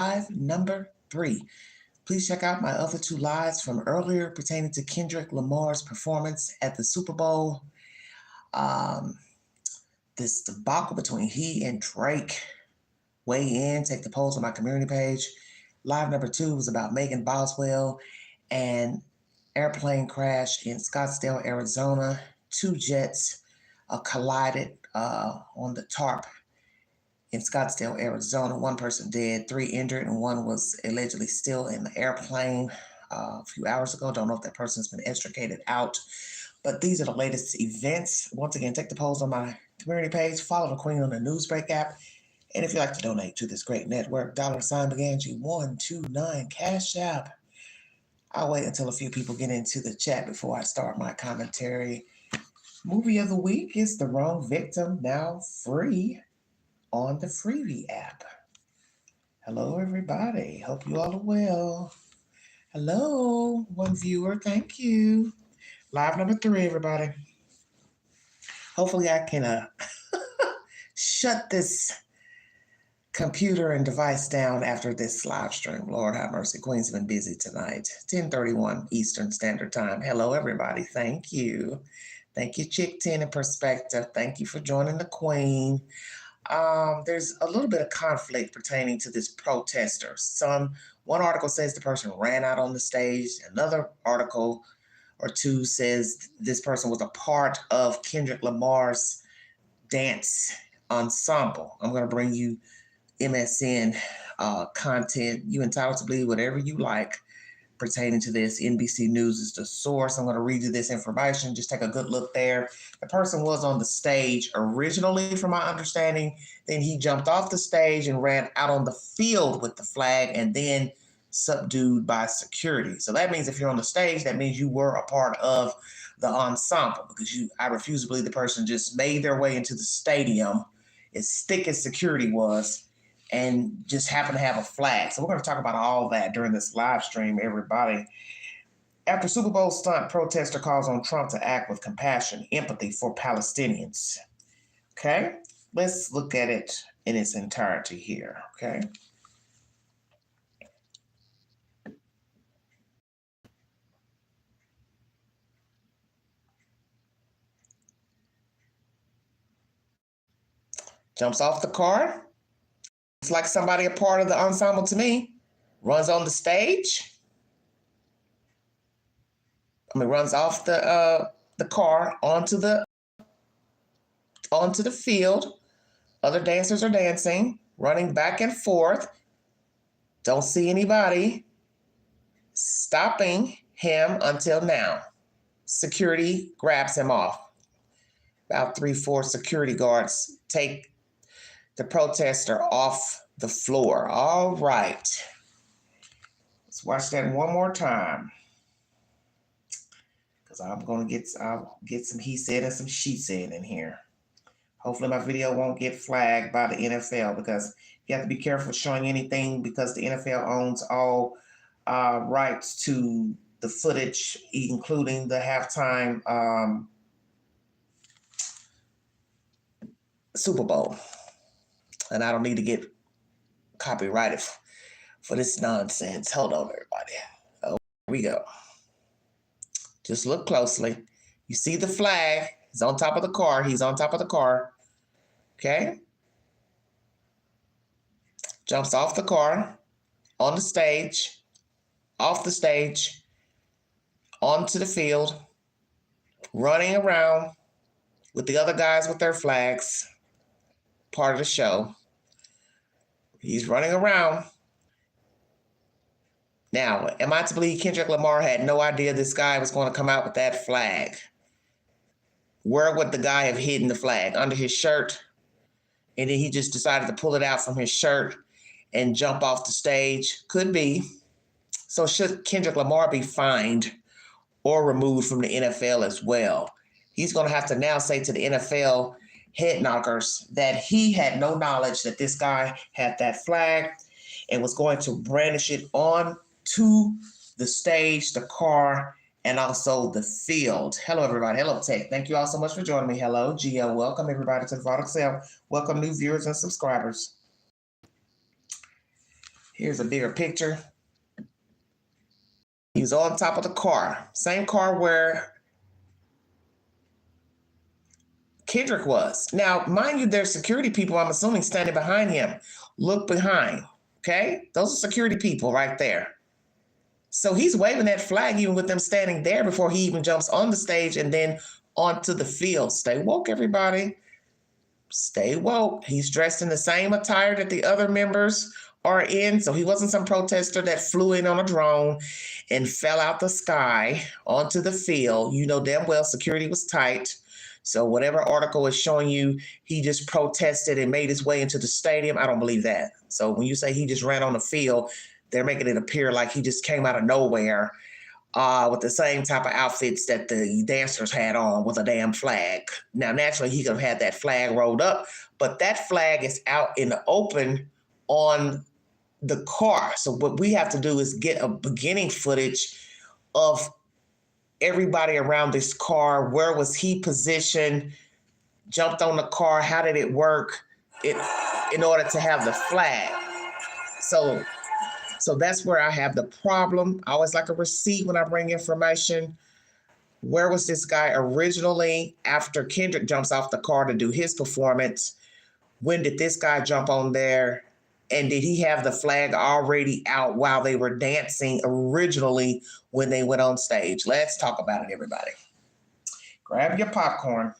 live number 3. Please check out my other 2 lives from earlier pertaining to Kendrick Lamar's performance at the Super Bowl. This debacle between he and Drake. Weigh in, take the polls on my community page. Live number 2 was about Megan Boswell and airplane crash in Scottsdale, Arizona. 2 jets collided on the tarp in Scottsdale, Arizona. 1 person dead, 3 injured, and 1 was allegedly still in the airplane a few hours ago. Don't know if that person's been extricated out. But these are the latest events. Once again, take the polls on my community page. Follow the Queen on the Newsbreak app. And if you'd like to donate to this great network, $McAngie129 Cash App. I'll wait until a few people get into the chat before I start my commentary. Movie of the week is The Wrong Victim, now free on the Freebie app. Hello, everybody. Hope you all are well. Hello, 1 viewer. Thank you. Live number 3, everybody. Hopefully I can shut this computer and device down after this live stream. Lord have mercy. Queen's been busy tonight. 10:31 Eastern Standard Time. Hello, everybody. Thank you. Thank you, Chick 10 in Perspective. Thank you for joining the Queen. There's a little bit of conflict pertaining to this protester. One article says the person ran out on the stage. Another article or 2 says this person was a part of Kendrick Lamar's dance ensemble. I'm going to bring you MSN content. You entitled to believe whatever you like pertaining to this. NBC News is the source. I'm going to read you this information. Just take a good look there. The person was on the stage originally, from my understanding. Then he jumped off the stage and ran out on the field with the flag, and then subdued by security. So that means if you're on the stage, that means you were a part of the ensemble, because I refuse to believe the person just made their way into the stadium, as thick as security was, and just happen to have a flag. So we're going to talk about all that during this live stream, everybody. After Super Bowl stunt, protester calls on Trump to act with compassion, empathy for Palestinians. Okay, let's look at it in its entirety here, okay? Jumps off the car. It's like somebody a part of the ensemble to me. Runs on the stage. Runs off the car onto the field. Other dancers are dancing, running back and forth. Don't see anybody stopping him until now. Security grabs him off. About 3-4 security guards take the protester off the floor. All right. Let's watch that one more time, because I'll get some he said and some she said in here. Hopefully my video won't get flagged by the NFL, because you have to be careful showing anything, because the NFL owns all rights to the footage, including the halftime Super Bowl. And I don't need to get copyrighted for this nonsense. Hold on, everybody. Oh, here we go. Just look closely. You see the flag. He's on top of the car. He's on top of the car. Okay? Jumps off the car, on the stage, off the stage, onto the field, running around with the other guys with their flags, part of the show. He's running around. Now, am I to believe Kendrick Lamar had no idea this guy was going to come out with that flag? Where would the guy have hidden the flag? Under his shirt? And then he just decided to pull it out from his shirt and jump off the stage? Could be. So should Kendrick Lamar be fined or removed from the NFL as well? He's going to have to now say to the NFL head knockers that he had no knowledge that this guy had that flag and was going to brandish it on to the stage, the car, and also the field. Hello, everybody. Hello, Tech. Thank you all so much for joining me. Hello, Gio. Welcome, everybody, to the Vault Excel. Welcome, new viewers and subscribers. Here's a bigger picture. He was on top of the car. Same car where Kendrick was. Now, mind you, there's security people, I'm assuming, standing behind him. Look behind, okay? Those are security people right there. So he's waving that flag even with them standing there before he even jumps on the stage and then onto the field. Stay woke, everybody. Stay woke. He's dressed in the same attire that the other members are in. So he wasn't some protester that flew in on a drone and fell out the sky onto the field. You know damn well security was tight. So whatever article is showing you, he just protested and made his way into the stadium. I don't believe that. So when you say he just ran on the field, they're making it appear like he just came out of nowhere with the same type of outfits that the dancers had on with a damn flag. Now, naturally, he could have had that flag rolled up, but that flag is out in the open on the car. So what we have to do is get a beginning footage of everybody around this car. Where was he positioned? Jumped on the car? How did it work in order to have the flag? So that's where I have the problem. I always like a receipt when I bring information. Where was this guy originally after Kendrick jumps off the car to do his performance? When did this guy jump on there? And did he have the flag already out while they were dancing originally when they went on stage? Let's talk about it, everybody. Grab your popcorn.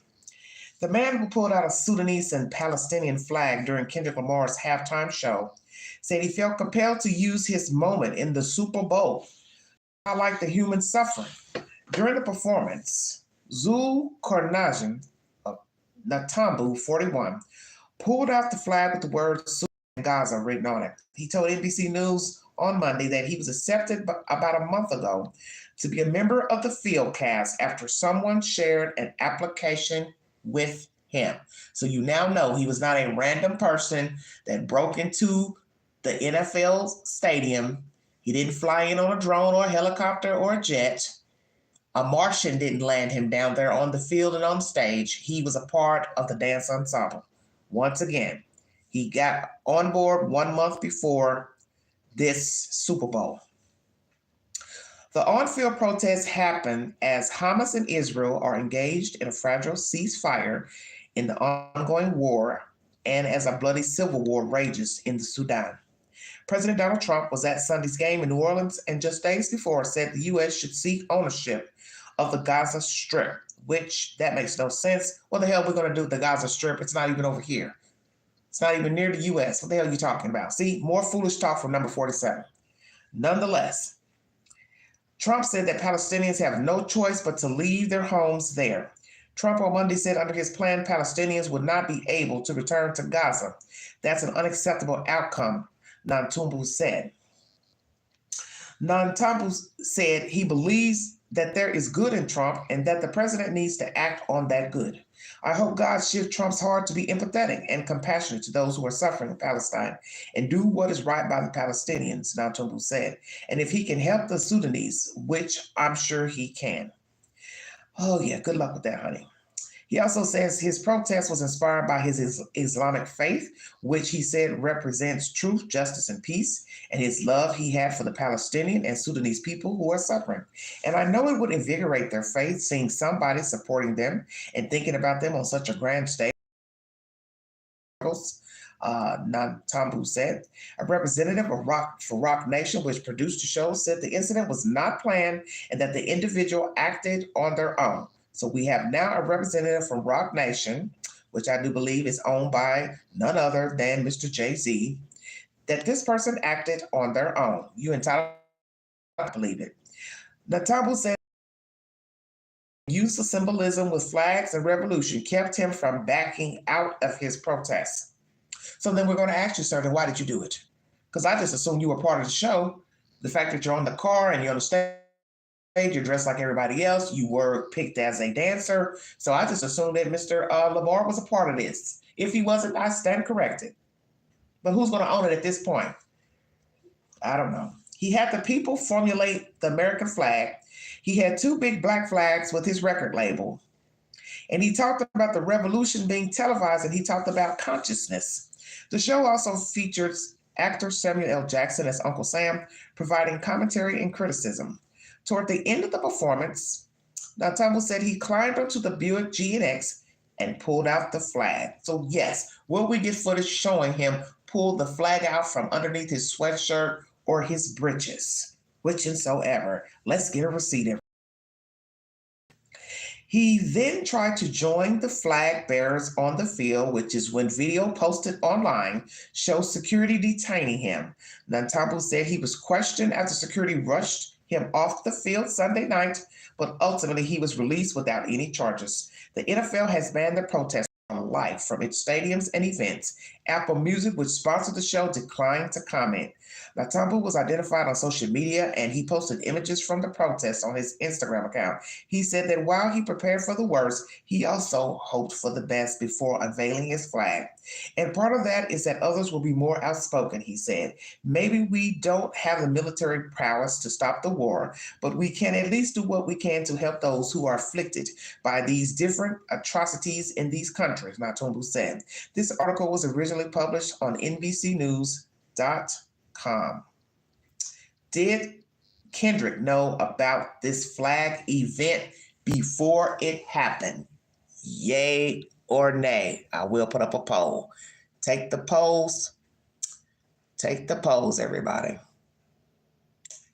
The man who pulled out a Sudanese and Palestinian flag during Kendrick Lamar's halftime show said he felt compelled to use his moment in the Super Bowl to highlight the human suffering. During the performance, Zulkarnajan of Natambu, 41, pulled out the flag with the words GAZA written on it. He told NBC News on Monday that he was accepted about a month ago to be a member of the field cast after someone shared an application with him. So you now know he was not a random person that broke into the NFL stadium. He didn't fly in on a drone or a helicopter or a jet. A Martian didn't land him down there on the field and on stage. He was a part of the dance ensemble. Once again, he got on board 1 month before this Super Bowl. The on-field protests happen as Hamas and Israel are engaged in a fragile ceasefire in the ongoing war and as a bloody civil war rages in the Sudan. President Donald Trump was at Sunday's game in New Orleans and just days before said the U.S. should seek ownership of the Gaza Strip, which that makes no sense. What the hell are we going to do with the Gaza Strip? It's not even over here. It's not even near the U.S. What the hell are you talking about? See, more foolish talk from number 47. Nonetheless, Trump said that Palestinians have no choice but to leave their homes there. Trump on Monday said under his plan, Palestinians would not be able to return to Gaza. That's an unacceptable outcome, Nantumbu said. Nantumbu said he believes that there is good in Trump and that the president needs to act on that good. I hope God shifts Trump's heart to be empathetic and compassionate to those who are suffering in Palestine and do what is right by the Palestinians, Nantumbu said. And if he can help the Sudanese, which I'm sure he can. Oh yeah, good luck with that, honey. He also says his protest was inspired by his Islamic faith, which he said represents truth, justice, and peace, and his love he had for the Palestinian and Sudanese people who are suffering. And I know it would invigorate their faith seeing somebody supporting them and thinking about them on such a grand stage. Nantumbu said. A representative of Rock Nation, which produced the show, said the incident was not planned and that the individual acted on their own. So we have now a representative from Rock Nation, which I do believe is owned by none other than Mr. Jay-Z, that this person acted on their own. You entitled to believe it. Nantumbu said use of symbolism with flags and revolution kept him from backing out of his protests. So then we're going to ask you, sir, then why did you do it? Because I just assumed you were part of the show. The fact that you're on the car and you're on the stage, you're dressed like everybody else, you were picked as a dancer. So I just assumed that Mr. Lamar was a part of this. If he wasn't, I stand corrected. But who's going to own it at this point? I don't know. He had the people formulate the American flag. He had 2 big black flags with his record label. And he talked about the revolution being televised, and he talked about consciousness. The show also features actor Samuel L. Jackson as Uncle Sam, providing commentary and criticism. Toward the end of the performance, Ensemble said he climbed up to the Buick GNX and pulled out the flag. So yes, will we get footage showing him pull the flag out from underneath his sweatshirt or his breeches? Whichsoever. Let's get a receipt. He then tried to join the flag bearers on the field, which is when video posted online shows security detaining him. Nantambu said he was questioned after security rushed him off the field Sunday night, but ultimately he was released without any charges. The NFL has banned the protest for life from its stadiums and events. Apple Music, which sponsored the show, declined to comment. Natambu was identified on social media and he posted images from the protest on his Instagram account. He said that while he prepared for the worst, he also hoped for the best before unveiling his flag. And part of that is that others will be more outspoken, he said. Maybe we don't have the military prowess to stop the war, but we can at least do what we can to help those who are afflicted by these different atrocities in these countries, Natambu said. This article was originally published on NBCnews.com. Did Kendrick know about this flag event before it happened? Yay or nay? I will put up a poll. Take the polls. Take the polls, everybody.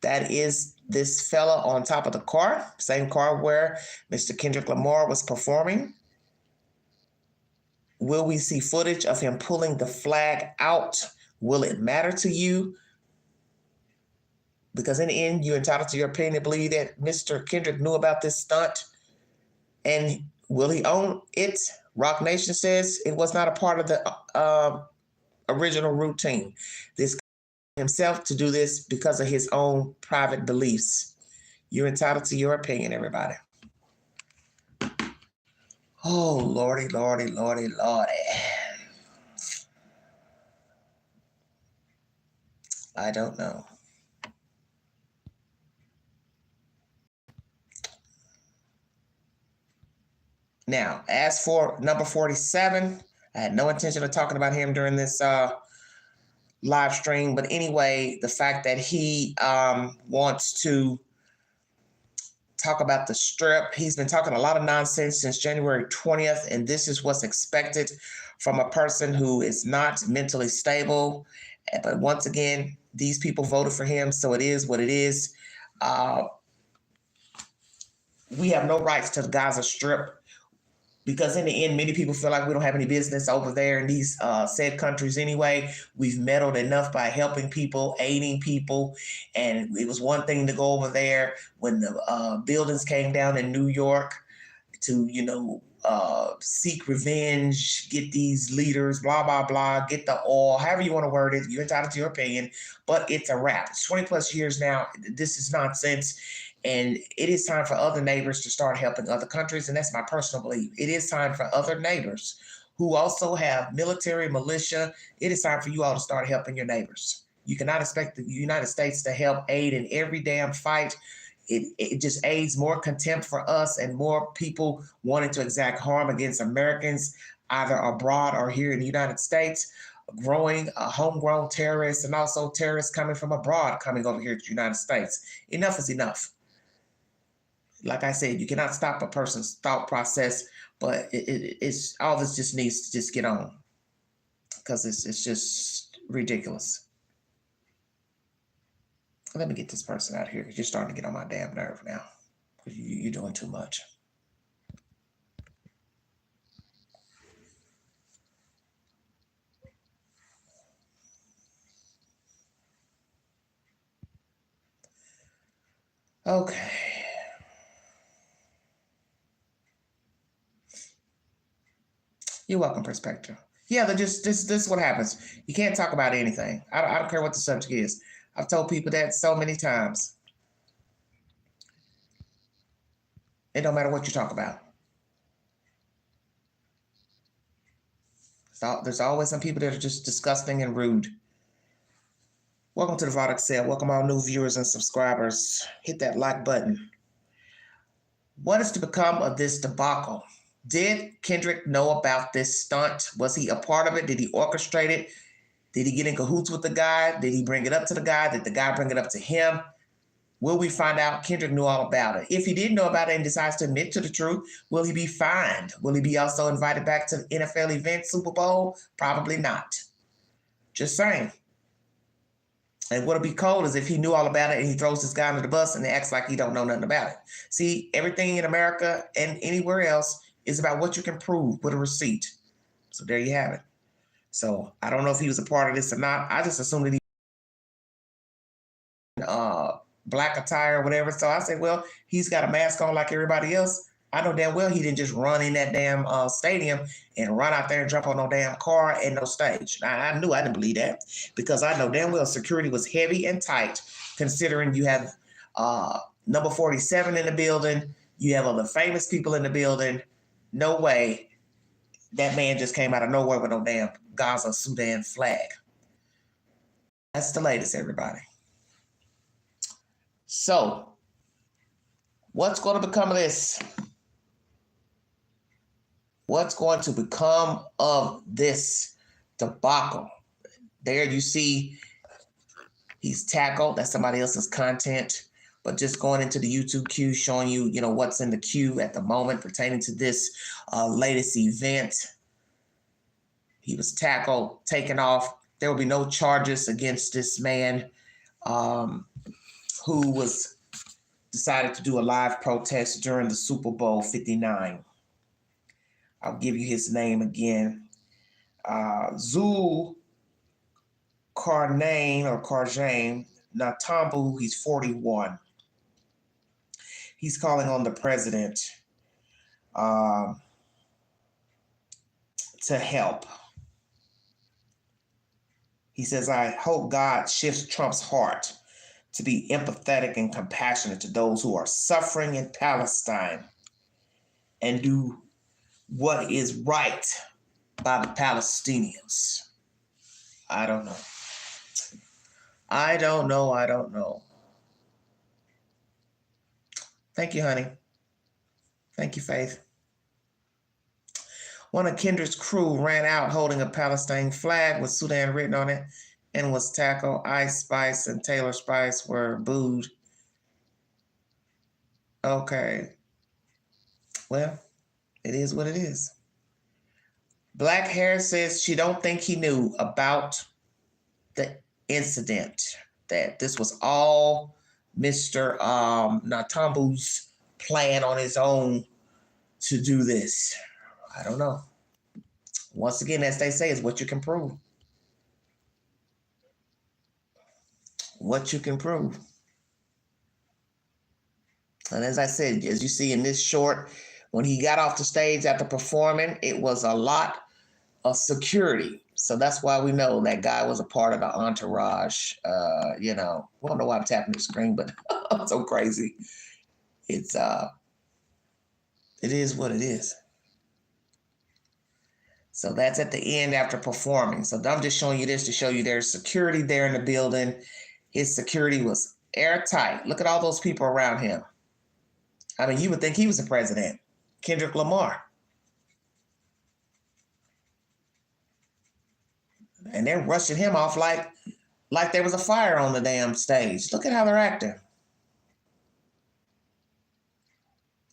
That is this fella on top of the car, same car where Mr. Kendrick Lamar was performing. Will we see footage of him pulling the flag out? Will it matter to you? Because in the end, you're entitled to your opinion to believe that Mr. Kendrick knew about this stunt. And will he own it? Rock Nation says it was not a part of the original routine. This himself to do this because of his own private beliefs. You're entitled to your opinion, everybody. Oh, Lordy, Lordy, Lordy, Lordy. I don't know. Now, as for number 47, I had no intention of talking about him during this live stream. But anyway, the fact that he wants to talk about the strip. He's been talking a lot of nonsense since January 20th, and this is what's expected from a person who is not mentally stable. But once again, these people voted for him, so it is what it is. We have no rights to the Gaza Strip because in the end, many people feel like we don't have any business over there in these said countries anyway. We've meddled enough by helping people, aiding people, and it was one thing to go over there when the buildings came down in New York to, seek revenge, get these leaders, blah, blah, blah, get the oil, however you want to word it. You're entitled to your opinion, but it's a wrap. It's 20 plus years now. This is nonsense. And it is time for other neighbors to start helping other countries. And that's my personal belief. It is time for other neighbors who also have military, militia. It is time for you all to start helping your neighbors. You cannot expect the United States to help aid in every damn fight. It just aids more contempt for us and more people wanting to exact harm against Americans, either abroad or here in the United States, growing homegrown terrorists and also terrorists coming from abroad coming over here to the United States. Enough is enough. Like I said, you cannot stop a person's thought process, but it's all this just needs to just get on because it's just ridiculous. Let me get this person out here because you're starting to get on my damn nerve now because you're doing too much. Okay. You're welcome, Perspective. Yeah, this is what happens. You can't talk about anything. I don't care what the subject is. I've told people that so many times. It don't matter what you talk about. There's always some people that are just disgusting and rude. Welcome to the Vaught Excel. Welcome all new viewers and subscribers. Hit that like button. What is to become of this debacle? Did Kendrick know about this stunt? Was he a part of it? Did he orchestrate it? Did he get in cahoots with the guy? Did he bring it up to the guy? Did the guy bring it up to him? Will we find out? Kendrick knew all about it. If he didn't know about it and decides to admit to the truth, will he be fined? Will he be also invited back to the NFL event, Super Bowl? Probably not. Just saying. And what'll be cold is if he knew all about it and he throws this guy under the bus and acts like he don't know nothing about it. See, everything in America and anywhere else is about what you can prove with a receipt. So there you have it. So I don't know if he was a part of this or not. I just assumed that he black attire or whatever. So I said, well, he's got a mask on like everybody else. I know damn well he didn't just run in that damn stadium and run out there and jump on no damn car and no stage. I knew I didn't believe that because I know damn well security was heavy and tight considering you have number 47 in the building. You have other famous people in the building. No way that man just came out of nowhere with no damn GAZA SUDAN flag. That's the latest, everybody. So, what's going to become of this? What's going to become of this debacle? There you see he's tackled. That's somebody else's content. But just going into the YouTube queue, showing you, what's in the queue at the moment pertaining to this latest event. He was tackled, taken off. There will be no charges against this man who was decided to do a live protest during the Super Bowl 59. I'll give you his name again. Zul Karjane Natambu, he's 41. He's calling on the president to help. He says, I hope God shifts Trump's heart to be empathetic and compassionate to those who are suffering in Palestine and do what is right by the Palestinians. I don't know. I don't know. Thank you, honey. Thank you, Faith. One of Kendra's crew ran out holding a Palestine flag with Sudan written on it and was tackled. Ice Spice and Taylor Spice were booed. Okay. Well, it is what it is. Black Hair says she don't think he knew about the incident, that this was all Mr. Natambu's plan on his own to do this. I don't know. Once again, as they say, is what you can prove. What you can prove. And as I said, as you see in this short, when he got off the stage after performing, it was a lot of security. So that's why we know that guy was a part of the entourage. We don't know why I'm tapping the screen, but I'm so crazy. It is what it is. So that's at the end after performing. So I'm just showing you this to show you there's security there in the building. His security was airtight. Look at all those people around him. I mean, you would think he was the president. Kendrick Lamar. And they're rushing him off like there was a fire on the damn stage. Look at how they're acting.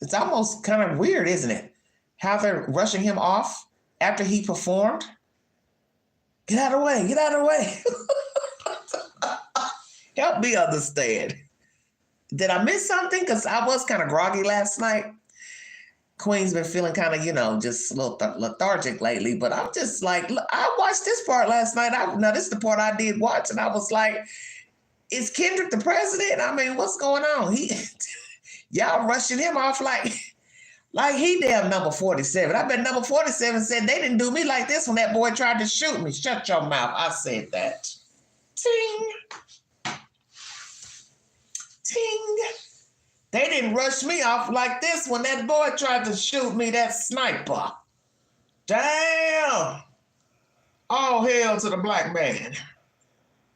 It's almost kind of weird, isn't it? How they're rushing him off after he performed. Get out of the way. Get out of the way. Help me understand. Did I miss something? Because I was kind of groggy last night. Queen's been feeling kind of, just a little lethargic lately. But I'm just like, I watched this part last night. Now, this is the part I did watch. And I was like, is Kendrick the president? I mean, what's going on? Y'all rushing him off like he damn number 47. I bet number 47 said they didn't do me like this when that boy tried to shoot me. Shut your mouth. I said that. Ting. Ting. They didn't rush me off like this when that boy tried to shoot me, that sniper. Damn. All hail to the black man.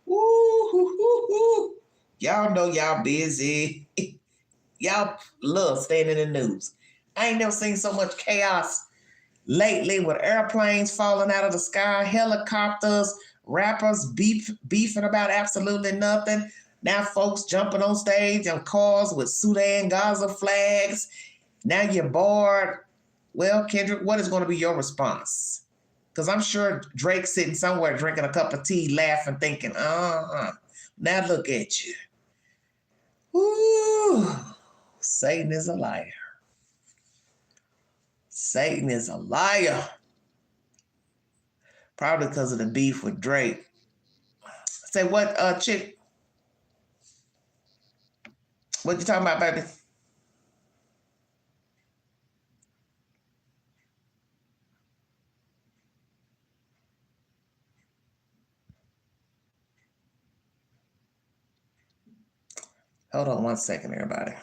Woo, hoo, hoo, hoo. Y'all know y'all busy. Y'all love staying in the news. I ain't never seen so much chaos lately with airplanes falling out of the sky, helicopters, rappers beefing about absolutely nothing. Now folks jumping on stage on cars with SUDAN, GAZA flags. Now you're bored. Well, Kendrick, what is going to be your response? Because I'm sure Drake's sitting somewhere drinking a cup of tea, laughing, thinking, now look at you. Ooh, Satan is a liar. Satan is a liar. Probably because of the beef with Drake. Say what, chick? What you talking about, baby? Hold on 1 second, everybody.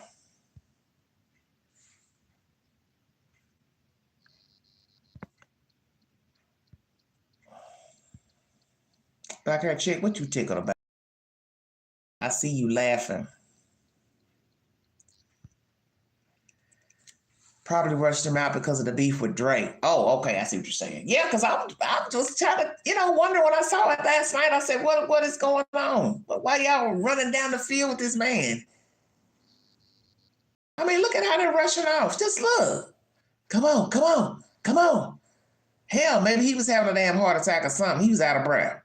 Black hair chick, what you tickled about? I see you laughing. Probably rushed him out because of the beef with Drake. Oh, okay, I see what you're saying. Yeah, because I'm just trying to, wonder when I saw it last night. I said, what is going on? Why y'all running down the field with this man? I mean, look at how they're rushing off. Just look. Come on, come on, come on. Hell, maybe he was having a damn heart attack or something. He was out of breath.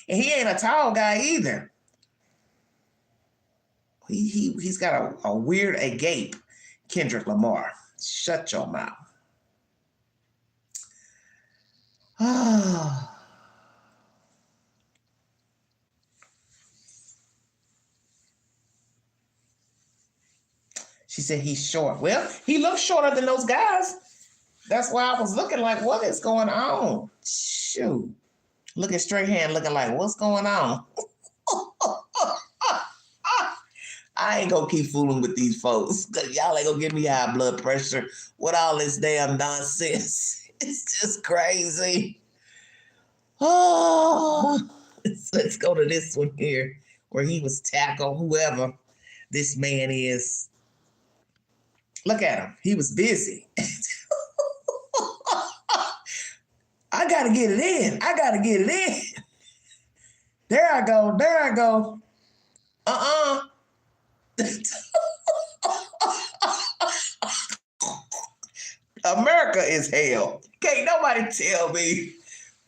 And he ain't a tall guy either. He's got a weird agape, Kendrick Lamar. Shut your mouth. She said he's short. Well, he looks shorter than those guys. That's why I was looking like, what is going on? Shoot. Looking straight hand, looking like, what's going on? I ain't gonna keep fooling with these folks because y'all ain't gonna give me high blood pressure with all this damn nonsense. It's just crazy. Oh, let's go to this one here where he was tackled, whoever this man is. Look at him. He was busy. I gotta get it in. I gotta get it in. There I go. There I go. America is hell. Can't nobody tell me.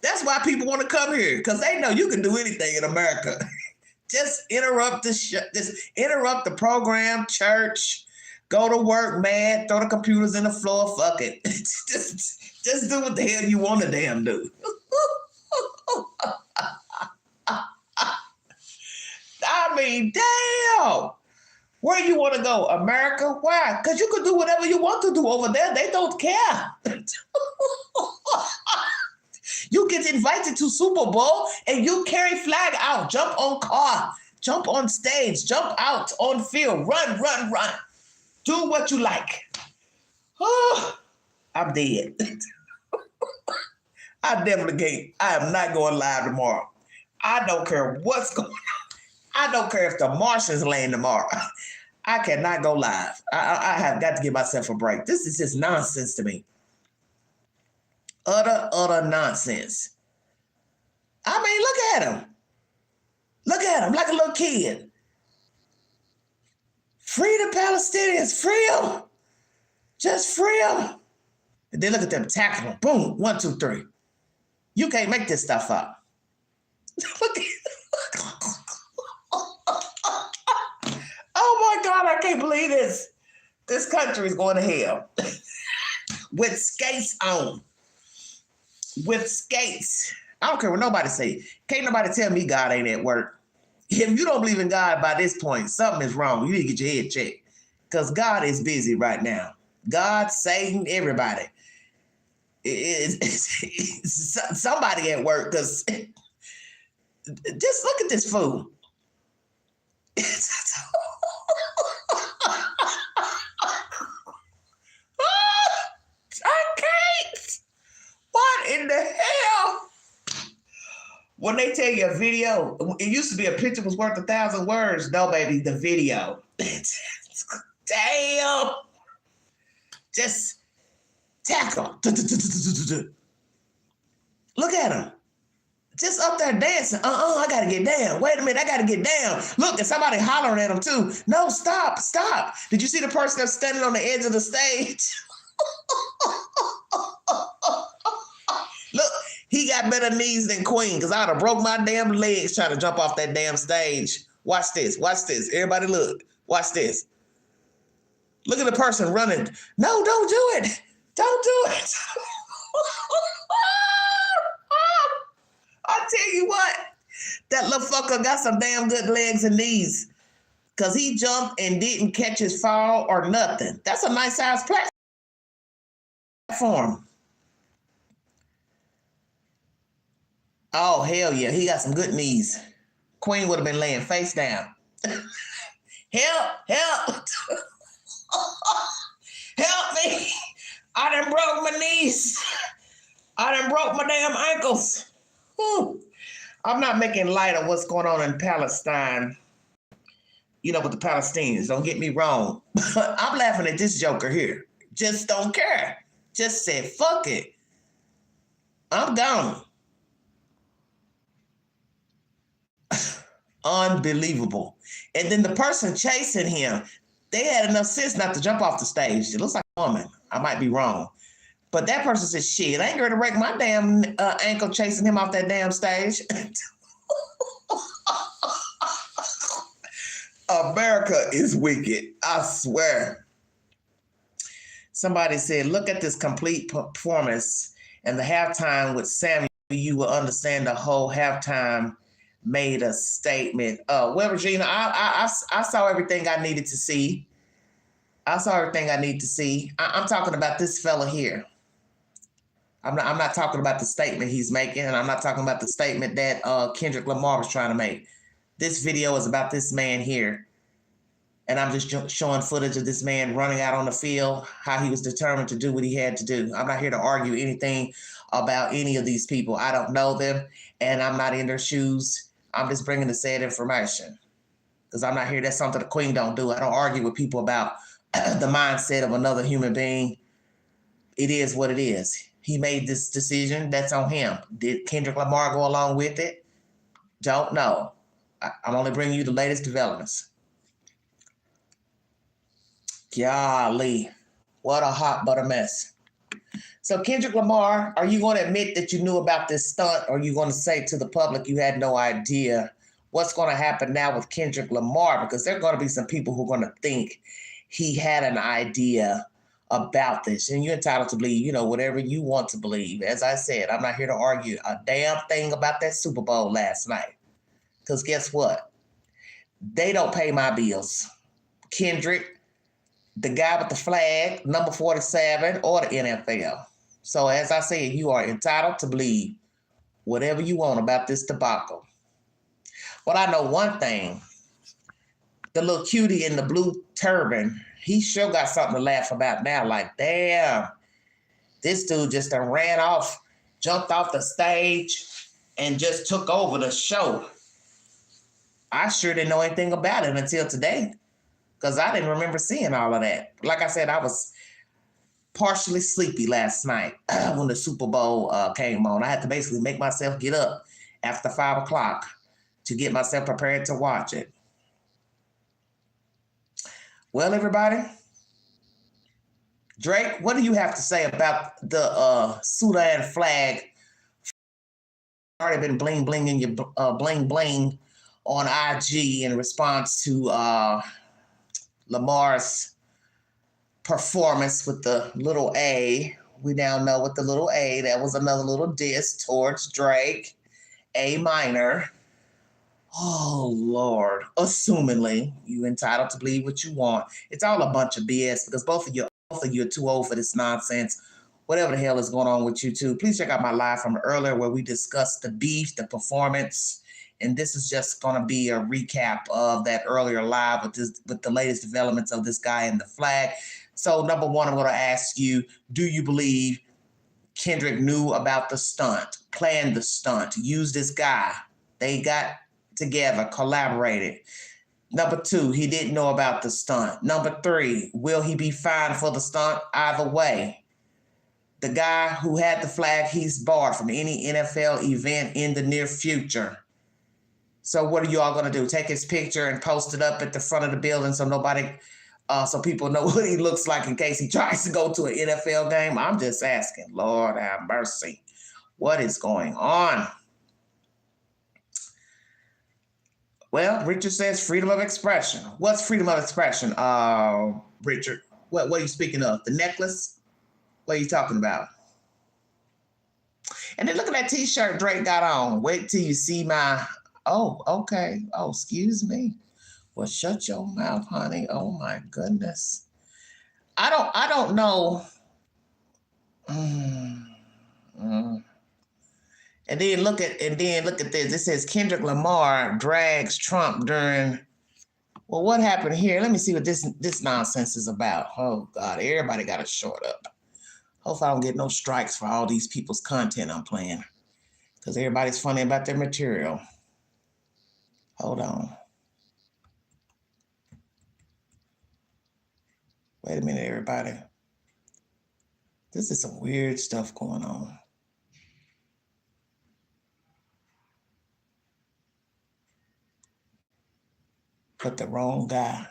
That's why people want to come here, because they know you can do anything in America. Just interrupt just interrupt the program, church, go to work, man, throw the computers in the floor, fuck it. just do what the hell you want to damn do. I mean, damn. Where you want to go? America? Why? Because you can do whatever you want to do over there. They don't care. You get invited to Super Bowl and you carry flag out, jump on car, jump on stage, jump out on field, run. Do what you like. Oh, I'm dead. I definitely can't. I am not going live tomorrow. I don't care what's going on. I don't care if the Martians land tomorrow. I cannot go live. I have got to give myself a break. This is just nonsense to me. Utter nonsense. I mean, look at him. Look at him like a little kid. Free the Palestinians. Free them. Just free them. And then look at them tackling. Boom. 1, 2, 3. You can't make this stuff up. Look at oh my God, I can't believe this. This country is going to hell. With skates on. With skates. I don't care what nobody say. Can't nobody tell me God ain't at work. If you don't believe in God by this point, something is wrong. You need to get your head checked. Because God is busy right now. God, Satan, everybody. It's somebody at work, because just look at this fool. I can't. What in the hell? When they tell you a video, it used to be a picture was worth 1,000 words. No, baby, the video. Damn. Just tackle. Look at him. Just up there dancing. I gotta get down. Wait a minute, I gotta get down. Look, and somebody hollering at him too. No, stop. Did you see the person that's standing on the edge of the stage? Look, he got better knees than Queen, because I'd have broke my damn legs trying to jump off that damn stage. Watch this. Everybody look. Watch this. Look at the person running. No, don't do it. Don't do it. I tell you what, that little fucker got some damn good legs and knees, because he jumped and didn't catch his fall or nothing. That's a nice size platform. Oh, hell yeah, he got some good knees. Queen would have been laying face down. Help. Help me. I done broke my knees. I done broke my damn ankles. Whew. I'm not making light of what's going on in Palestine, with the Palestinians. Don't get me wrong. I'm laughing at this joker here. Just don't care. Just said, fuck it. I'm gone. Unbelievable. And then the person chasing him, they had enough sense not to jump off the stage. It looks like a woman. I might be wrong. But that person said, shit, I ain't going to break my damn ankle chasing him off that damn stage. America is wicked, I swear. Somebody said, look at this complete performance and the halftime with Samuel. You will understand the whole halftime made a statement. Well, Regina, I saw everything I needed to see. I'm talking about this fella here. I'm not talking about the statement he's making, and I'm not talking about the statement that Kendrick Lamar was trying to make. This video is about this man here, and I'm just showing footage of this man running out on the field, how he was determined to do what he had to do. I'm not here to argue anything about any of these people. I don't know them, and I'm not in their shoes. I'm just bringing the said information, because I'm not here. That's something the Queen don't do. I don't argue with people about the mindset of another human being. It is what it is. He made this decision. That's on him. Did Kendrick Lamar go along with it? Don't know. I'm only bringing you the latest developments. Golly, what a hot butter mess. So Kendrick Lamar, are you going to admit that you knew about this stunt, or are you going to say to the public you had no idea? What's going to happen now with Kendrick Lamar? Because there are going to be some people who are going to think he had an idea about this, and you're entitled to believe, whatever you want to believe. As I said, I'm not here to argue a damn thing about that Super Bowl last night, because guess what? They don't pay my bills. Kendrick, the guy with the flag, number 47, or the NFL. So as I said, you are entitled to believe whatever you want about this debacle. But I know one thing. The little cutie in the blue turban, he sure got something to laugh about now. Like, damn, this dude just done ran off, jumped off the stage, and just took over the show. I sure didn't know anything about it until today, because I didn't remember seeing all of that. Like I said, I was partially sleepy last night when the Super Bowl came on. I had to basically make myself get up after 5 o'clock to get myself prepared to watch it. Well, everybody, Drake, what do you have to say about the SUDAN flag? Already been bling-blinging your bling-bling on IG in response to LEMAR'S performance with the little A. We now know with the little A, that was another little diss towards Drake, A minor. Oh, Lord. Assumingly, you entitled to believe what you want. It's all a bunch of BS, because both of you are too old for this nonsense. Whatever the hell is going on with you two, please check out my live from earlier where we discussed the beef, the performance, and this is just going to be a recap of that earlier live with the latest developments of this guy in the flag. So number one, I'm going to ask you, do you believe Kendrick knew about the stunt, planned the stunt, used this guy? They got together, collaborated. Number two, he didn't know about the stunt. Number three, will he be fined for the stunt? Either way, The guy who had the flag, he's barred from any NFL event in the near future. So what are you all going to do? Take his picture and post it up at the front of the building so people know what he looks like in case he tries to go to an NFL game? I'm just asking. Lord have mercy. What is going on? Well, Richard says freedom of expression. What's freedom of expression, Richard? What are you speaking of? The necklace? What are you talking about? And then look at that T-shirt Drake got on. Wait till you see my... Oh, okay. Oh, excuse me. Well, shut your mouth, honey. Oh my goodness. I don't know. And then look at this. It says Kendrick Lamar drags Trump during. Well, what happened here? Let me see what this nonsense is about. Oh God, everybody got to short up. Hopefully I don't get no strikes for all these people's content I'm playing, because everybody's funny about their material. Hold on. Wait a minute, everybody. This is some weird stuff going on. Put the wrong guy.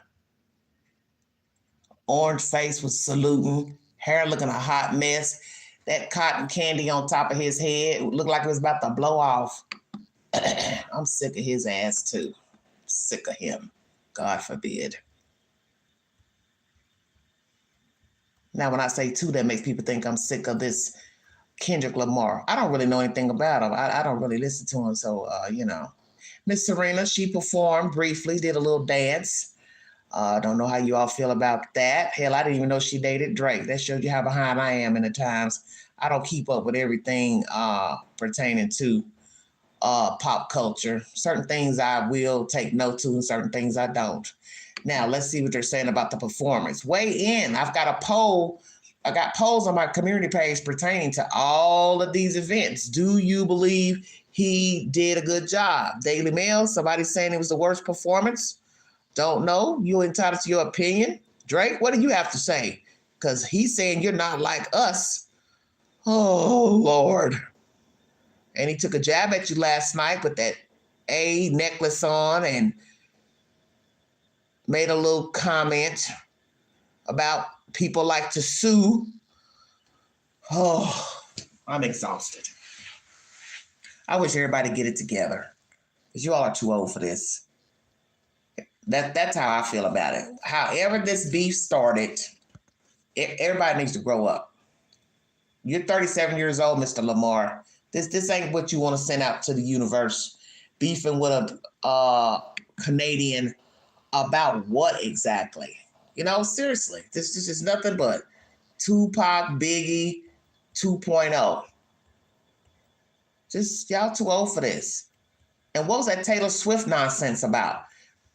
Orange face was saluting. Hair looking a hot mess. That cotton candy on top of his head looked like it was about to blow off. I'm sick of his ass too. Sick of him. God forbid. Now, when I say too, that makes people think I'm sick of this Kendrick Lamar. I don't really know anything about him. I don't really listen to him. So, Miss Serena, she performed briefly, did a little dance. Don't know how you all feel about that. Hell, I didn't even know she dated Drake. That shows you how behind I am in the times. I don't keep up with everything pertaining to pop culture. Certain things I will take note to and certain things I don't. Now, let's see what they're saying about the performance. Weigh in. I've got a poll. I got polls on my community page pertaining to all of these events. Do you believe he did a good job? Daily Mail, somebody's saying it was the worst performance. Don't know. You're entitled to your opinion. Drake, what do you have to say? Because he's saying you're not like us. Oh, Lord. And he took a jab at you last night with that A necklace on and made a little comment about people like to sue. Oh, I'm exhausted. I wish everybody get it together, because you all are too old for this. That's how I feel about it. However this beef started, everybody needs to grow up. You're 37 years old, Mr. Lamar. This ain't what you want to send out to the universe, beefing with a Canadian about what exactly? Seriously, this is nothing but Tupac, Biggie 2.0. Just y'all too old for this. And what was that Taylor Swift nonsense about?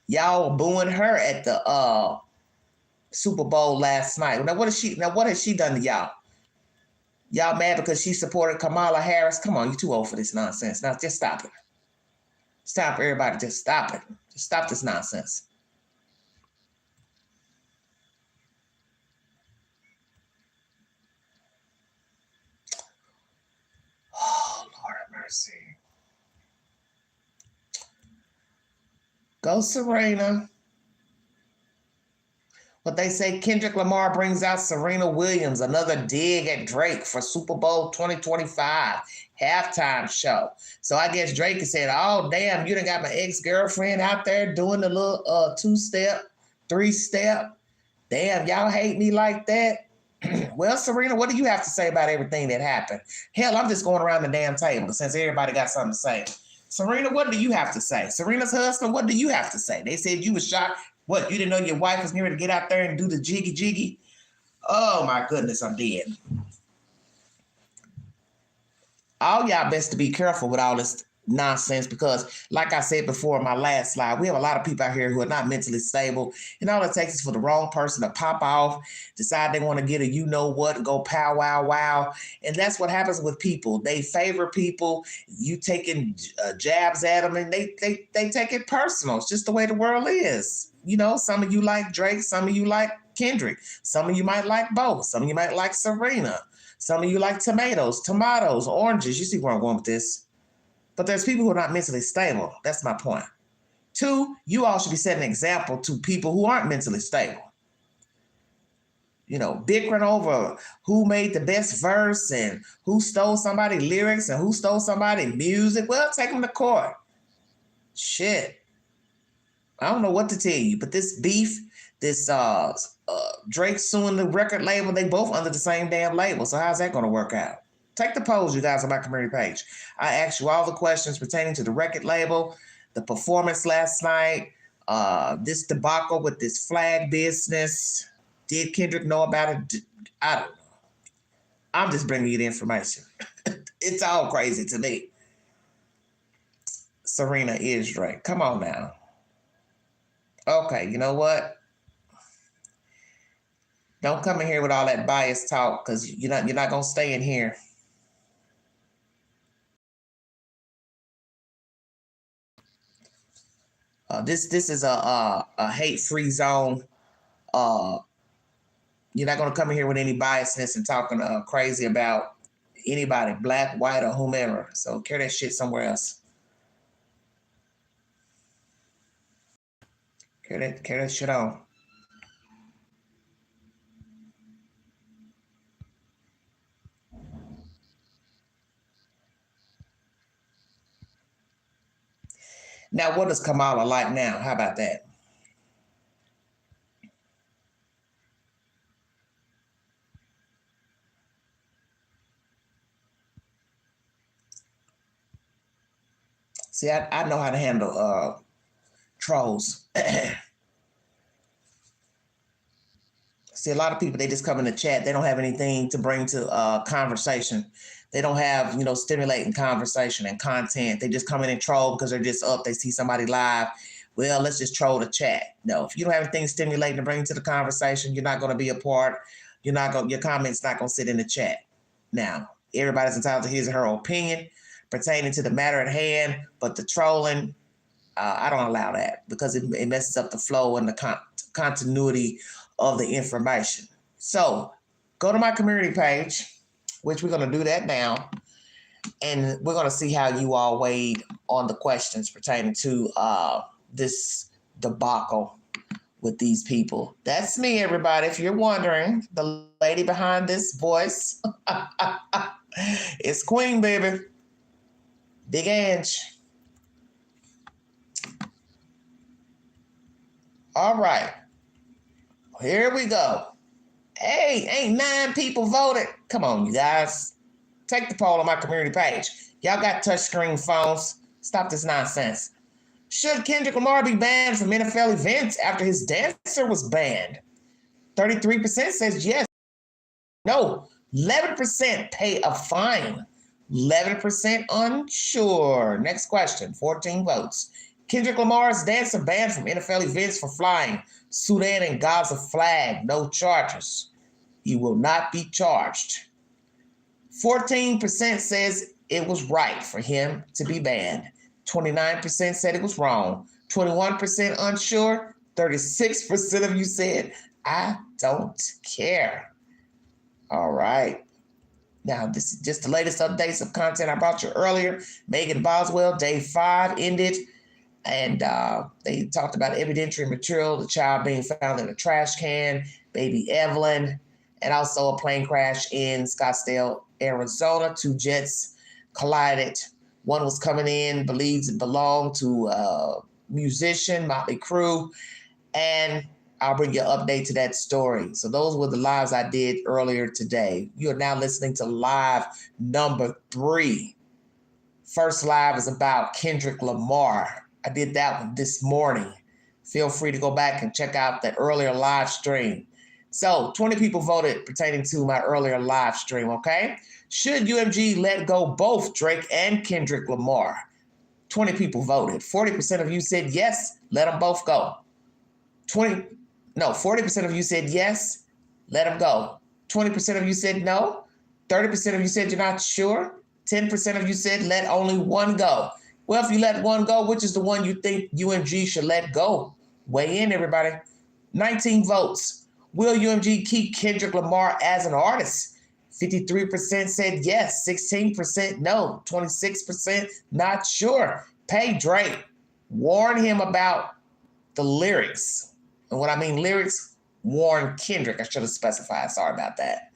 Y'all were booing her at the Super Bowl last night. Now what has she done to y'all? Y'all mad because she supported Kamala Harris? Come on, you too old for this nonsense. Now just stop it. Stop, everybody. Just stop it. Just stop this nonsense. Oh, Lord have mercy. Go Serena. But they say Kendrick Lamar brings out Serena Williams, another dig at Drake for Super Bowl 2025 halftime show. So I guess Drake has said, oh, damn, you done got my ex-girlfriend out there doing the little 2-step, 3-step. Damn, y'all hate me like that? Well, Serena, what do you have to say about everything that happened? Hell, I'm just going around the damn table since everybody got something to say. Serena, what do you have to say? Serena's husband, what do you have to say? They said you was shocked. What, you didn't know your wife was going to get out there and do the jiggy? Oh, my goodness, I'm dead. All y'all best to be careful with all this nonsense, because like I said before in my last slide, we have a lot of people out here who are not mentally stable, and all it takes is for the wrong person to pop off, decide they want to get a you-know-what, go pow, wow, wow, and that's what happens with people. They favor people, you taking jabs at them, and they take it personal. It's just the way the world is. Some of you like Drake, some of you like Kendrick, some of you might like both, some of you might like Serena. Some of you like tomatoes, oranges. You see where I'm going with this. But there's people who are not mentally stable. That's my point. 2, you all should be setting an example to people who aren't mentally stable. You know, bickering over who made the best verse and who stole somebody's lyrics and who stole somebody's music. Well, take them to court. Shit. I don't know what to tell you, but this beef, this Drake suing the record label, they both under the same damn label. So how's that going to work out? Take the polls, you guys, on my community page. I asked you all the questions pertaining to the record label, the performance last night, this debacle with this flag business. Did Kendrick know about it? I don't know. I'm just bringing you the information. It's all crazy to me. Serena is Drake. Come on now. Okay, you know what? Don't come in here with all that biased talk because you're not gonna stay in here. This is a hate-free zone. You're not gonna come in here with any biasness and talking crazy about anybody, black, white, or whomever. So carry that shit somewhere else. Carry that shit on. Now, what does Kamala like now? How about that? See, I know how to handle trolls. See, a lot of people, they just come in the chat. They don't have anything to bring to conversation. They don't have, stimulating conversation and content. They just come in and troll because they're just up. They see somebody live. Well, let's just troll the chat. No, if you don't have anything stimulating to bring to the conversation, you're not going to be a part. Your comments not going to sit in the chat. Now, everybody's entitled to his or her opinion pertaining to the matter at hand, but the trolling, I don't allow that because it messes up the flow and the continuity of the information. So go to my community page, which we're going to do that now, and we're going to see how you all weighed on the questions pertaining to this debacle with these people. That's me, everybody. If you're wondering, the lady behind this voice, it's Queen, baby. Big Ange. All right. Here we go. Hey, ain't 9 people voted. Come on, you guys. Take the poll on my community page. Y'all got touchscreen phones. Stop this nonsense. Should Kendrick Lamar be banned from NFL events after his dancer was banned? 33% says yes. No. 11% pay a fine. 11% unsure. Next question. 14 votes. Kendrick Lamar's dancer banned from NFL events for flying Sudan and Gaza flag. No charges. He will not be charged. 14% says it was right for him to be banned. 29% said it was wrong. 21% unsure. 36% of you said, I don't care. All right. Now, this is just the latest updates of content I brought you earlier. Megan Boswell, day 5 ended. And they talked about evidentiary material, the child being found in a trash can, baby Evelyn, and also a plane crash in Scottsdale, Arizona. 2 jets collided. One was coming in, believes it belonged to a musician, Motley Crue. And I'll bring you an update to that story. So those were the lives I did earlier today. You are now listening to live number 3. First live is about Kendrick Lamar. I did that one this morning. Feel free to go back and check out that earlier live stream. So 20 people voted pertaining to my earlier live stream, okay? Should UMG let go both Drake and Kendrick Lamar? 20 people voted. 40% of you said yes, let them both go. 40% of you said yes, let them go. 20% of you said no. 30% of you said you're not sure. 10% of you said let only one go. Well, if you let one go, which is the one you think UMG should let go? Weigh in, everybody. 19 votes. Will UMG keep Kendrick Lamar as an artist? 53% said yes, 16% no, 26% not sure. Pay Drake. Warn him about the lyrics. And when I mean lyrics, warn Kendrick. I should have specified. Sorry about that.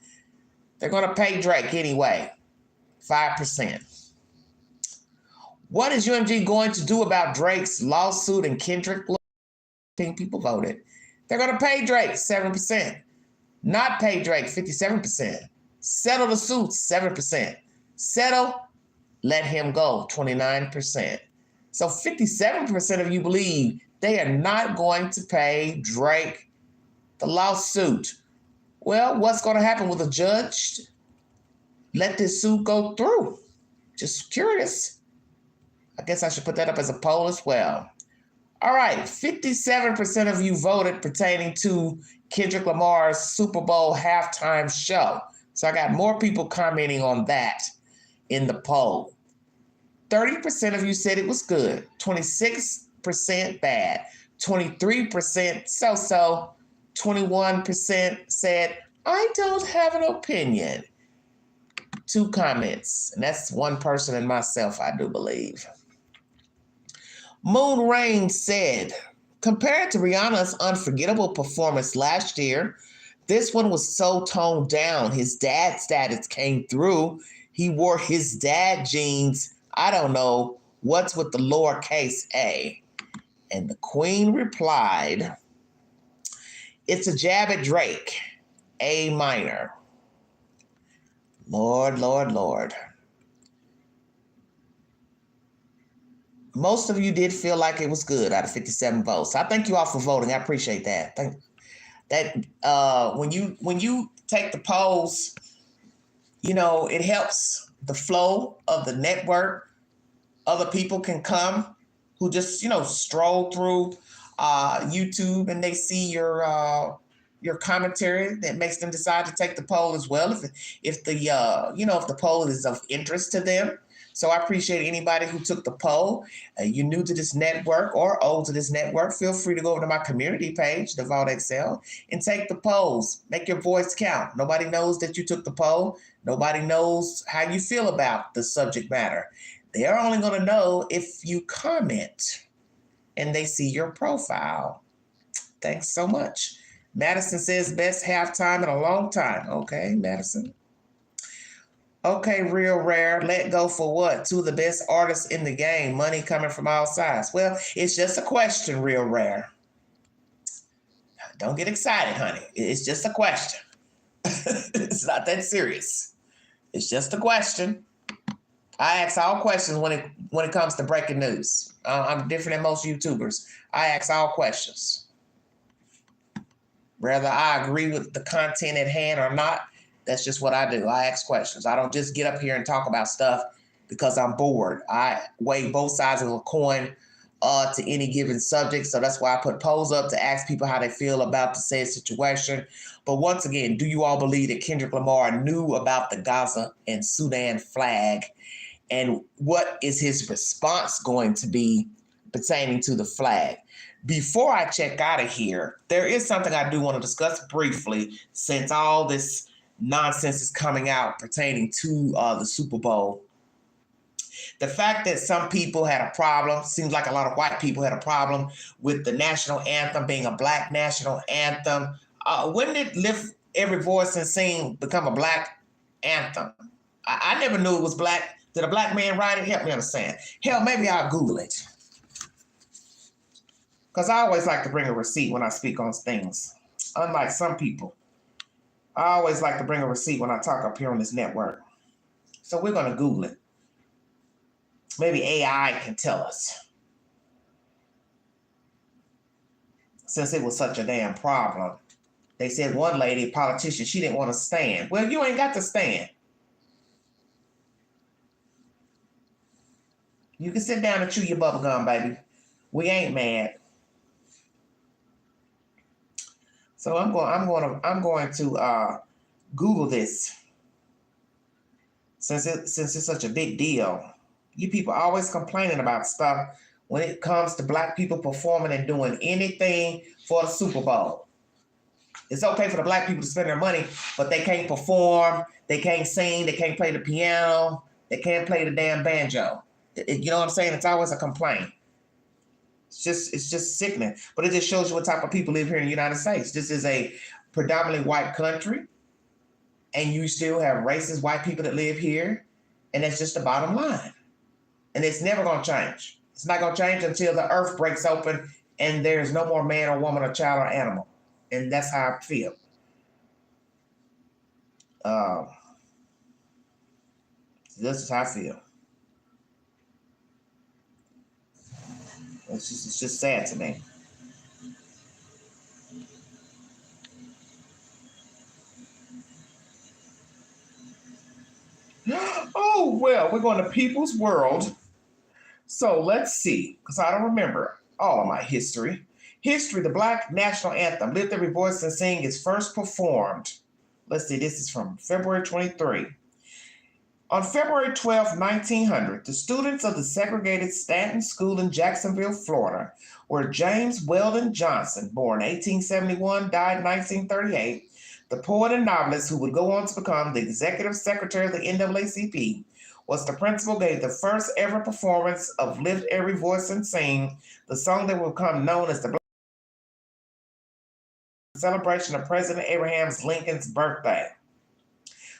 They're going to pay Drake anyway. 5%. What is UMG going to do about Drake's lawsuit and Kendrick? People voted. They're going to pay Drake 7%. Not pay Drake 57%. Settle the suit 7%. Settle, let him go 29%. So 57% of you believe they are not going to pay Drake the lawsuit. Well, what's going to happen with a judge? Let this suit go through. Just curious. I guess I should put that up as a poll as well. All right, 57% of you voted pertaining to Kendrick Lamar's Super Bowl halftime show. So I got more people commenting on that in the poll. 30% of you said it was good. 26% bad. 23% so-so. 21% said, I don't have an opinion. 2 comments, and that's one person and myself, I do believe. Moon Rain said, compared to Rihanna's unforgettable performance last year, this one was so toned down. His dad status came through. He wore his dad jeans. I don't know what's with the lowercase a. And the queen replied, it's a jab at Drake, A minor. Lord, Lord, Lord. Most of you did feel like it was good out of 57 votes. I thank you all for voting. I appreciate that. When you take the polls, you know, it helps the flow of the network. Other people can come who just, you know, stroll through YouTube and they see your commentary that makes them decide to take the poll as well. If the poll is of interest to them. So I appreciate anybody who took the poll. You're new to this network or old to this network, feel free to go over to my community page, the Vault Excel, and take the polls. Make your voice count. Nobody knows that you took the poll. Nobody knows how you feel about the subject matter. They're only going to know if you comment and they see your profile. Thanks so much. Madison says best halftime in a long time. Okay, Madison. Okay, Real Rare, let go for what? 2 of the best artists in the game, money coming from all sides. Well, it's just a question, Real Rare. Don't get excited, honey. It's just a question. It's not that serious. It's just a question. I ask all questions when it comes to breaking news. I'm different than most YouTubers. I ask all questions. Whether I agree with the content at hand or not, that's just what I do. I ask questions. I don't just get up here and talk about stuff because I'm bored. I weigh both sides of a coin to any given subject. So that's why I put polls up to ask people how they feel about the said situation. But once again, do you all believe that Kendrick Lamar knew about the Gaza and Sudan flag? And what is his response going to be pertaining to the flag? Before I check out of here, there is something I do want to discuss briefly since all this nonsense is coming out pertaining to the Super Bowl. The fact that some people had a problem, seems like a lot of white people had a problem with the national anthem being a black national anthem. Wouldn't it lift every voice and sing become a black anthem? I never knew it was black. Did a black man write it? Help me understand. Hell, maybe I'll Google it. Because I always like to bring a receipt when I speak on things. Unlike some people. I always like to bring a receipt when I talk up here on this network. So we're going to Google it. Maybe AI can tell us. Since it was such a damn problem. They said one lady, politician, she didn't want to stand. Well, you ain't got to stand. You can sit down and chew your bubble gum, baby. We ain't mad. So I'm going to Google this since it's such a big deal. You people are always complaining about stuff when it comes to black people performing and doing anything for the Super Bowl. It's okay for the black people to spend their money, but they can't perform, they can't sing, they can't play the piano, they can't play the damn banjo. You know what I'm saying? It's always a complaint. It's just sickening. But it just shows you what type of people live here in the United States. This is a predominantly white country, and you still have racist white people that live here, and that's just the bottom line. And it's never going to change. It's not going to change until the earth breaks open and there's no more man or woman or child or animal. And that's how I feel. This is how I feel. It's just sad to me. Oh, well, we're going to People's World. So let's see, because I don't remember all of my history. History, the Black National Anthem, Lift Every Voice and Sing, is first performed. Let's see, this is from February 23. On February 12, 1900, the students of the segregated Stanton School in Jacksonville, Florida, where James Weldon Johnson, born 1871, died 1938, the poet and novelist who would go on to become the executive secretary of the NAACP, was the principal, gave the first ever performance of Lift Every Voice and Sing, the song that will become known as the Black celebration of President Abraham Lincoln's birthday.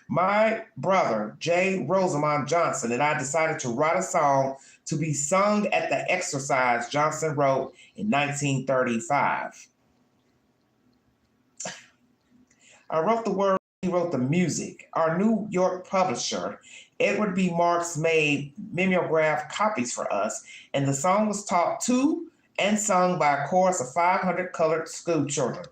My brother, J. Rosamond Johnson, and I decided to write a song to be sung at the exercise Johnson wrote in 1935. I wrote the words, he wrote the music. Our New York publisher, Edward B. Marks, made mimeograph copies for us, and the song was taught to and sung by a chorus of 500 colored school children.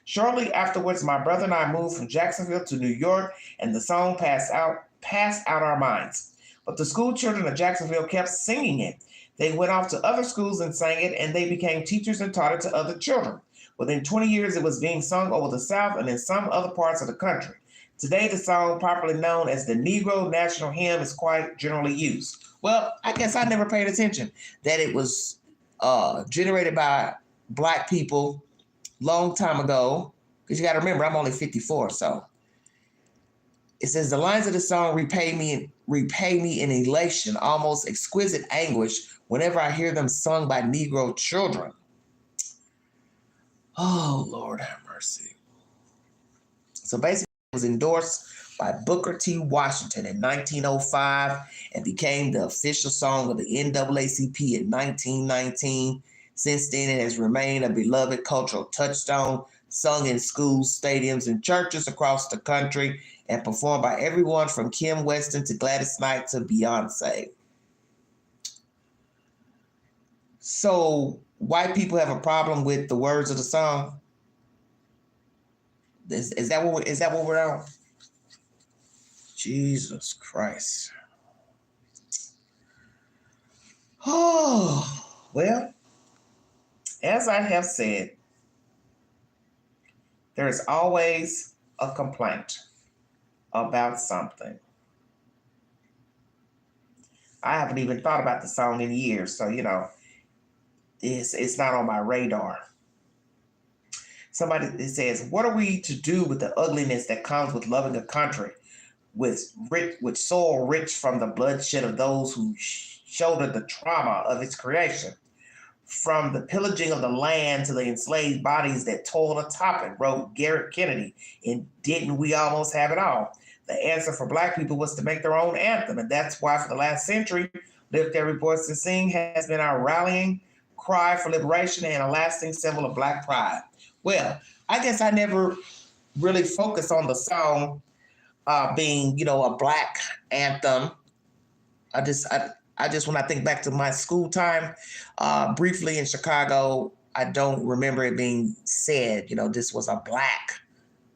Shortly afterwards, my brother and I moved from Jacksonville to New York, and the song passed out our minds. But the school children of Jacksonville kept singing it. They went off to other schools and sang it, and they became teachers and taught it to other children. Within 20 years, it was being sung over the South and in some other parts of the country. Today, the song, popularly known as the Negro National Hymn, is quite generally used. Well, I guess I never paid attention that it was generated by Black people long time ago, because you got to remember, I'm only 54, so. It says, the lines of the song repay me in elation, almost exquisite anguish, whenever I hear them sung by Negro children. Oh, Lord have mercy. So basically, it was endorsed by Booker T. Washington in 1905 and became the official song of the NAACP in 1919. Since then, it has remained a beloved cultural touchstone, sung in schools, stadiums, and churches across the country, and performed by everyone from Kim Weston to Gladys Knight to Beyonce. So, white people have a problem with the words of the song? Is that what we're on? Jesus Christ. Oh, well, as I have said, there is always a complaint about something. I haven't even thought about the song in years, so, it's not on my radar. Somebody says, what are we to do with the ugliness that comes with loving a country with soil rich from the bloodshed of those who shouldered the trauma of its creation? From the pillaging of the land to the enslaved bodies that toiled atop it, wrote Garrett Kennedy, and didn't we almost have it all? The answer for Black people was to make their own anthem, and that's why for the last century, Lift Every Voice and Sing has been our rallying cry for liberation and a lasting symbol of Black pride. Well, I guess I never really focused on the song being, a Black anthem. I just, when I think back to my school time, briefly in Chicago, I don't remember it being said, this was a Black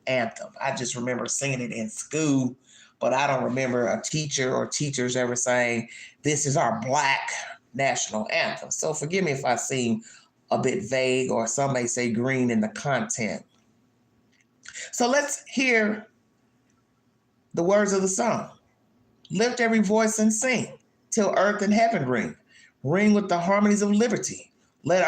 anthem. I just remember singing it in school, but I don't remember a teacher or teachers ever saying, this is our Black national anthem. So forgive me if I seem a bit vague, or some may say green in the content. So let's hear the words of the song. Lift every voice and sing, till earth and heaven ring. Ring with the harmonies of liberty. Let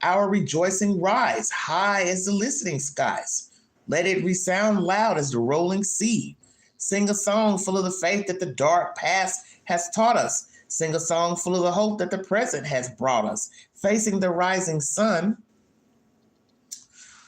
our rejoicing rise high as the listening skies. Let it resound loud as the rolling sea. Sing a song full of the faith that the dark past has taught us. Sing a song full of the hope that the present has brought us. Facing the rising sun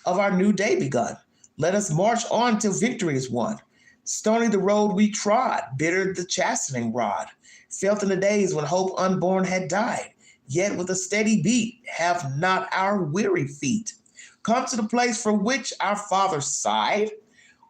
of our new day begun. Let us march on till victory is won. Stony the road we trod, bitter the chastening rod. Felt in the days when hope unborn had died. Yet with a steady beat have not our weary feet come to the place for which our fathers sighed.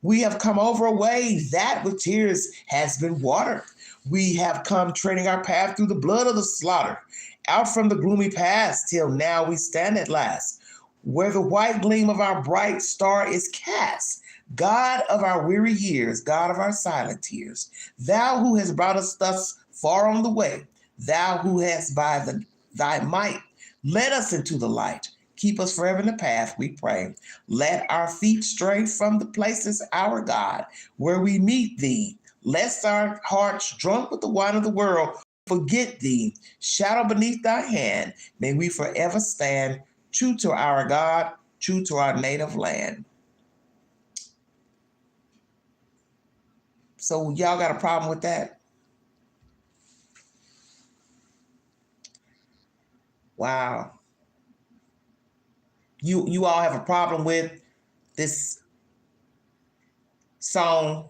We have come over a way that with tears has been watered. We have come treading our path through the blood of the slaughter, out from the gloomy past till now we stand at last, where the white gleam of our bright star is cast. God of our weary years, God of our silent tears, thou who hast brought us thus far on the way, thou who hast by thy might led us into the light, keep us forever in the path, we pray. Let our feet stray from the places, our God, where we meet thee, lest our hearts, drunk with the wine of the world, forget thee. Shadow beneath thy hand, may we forever stand, true to our God, true to our native land. So y'all got a problem with that? Wow. You all have a problem with this song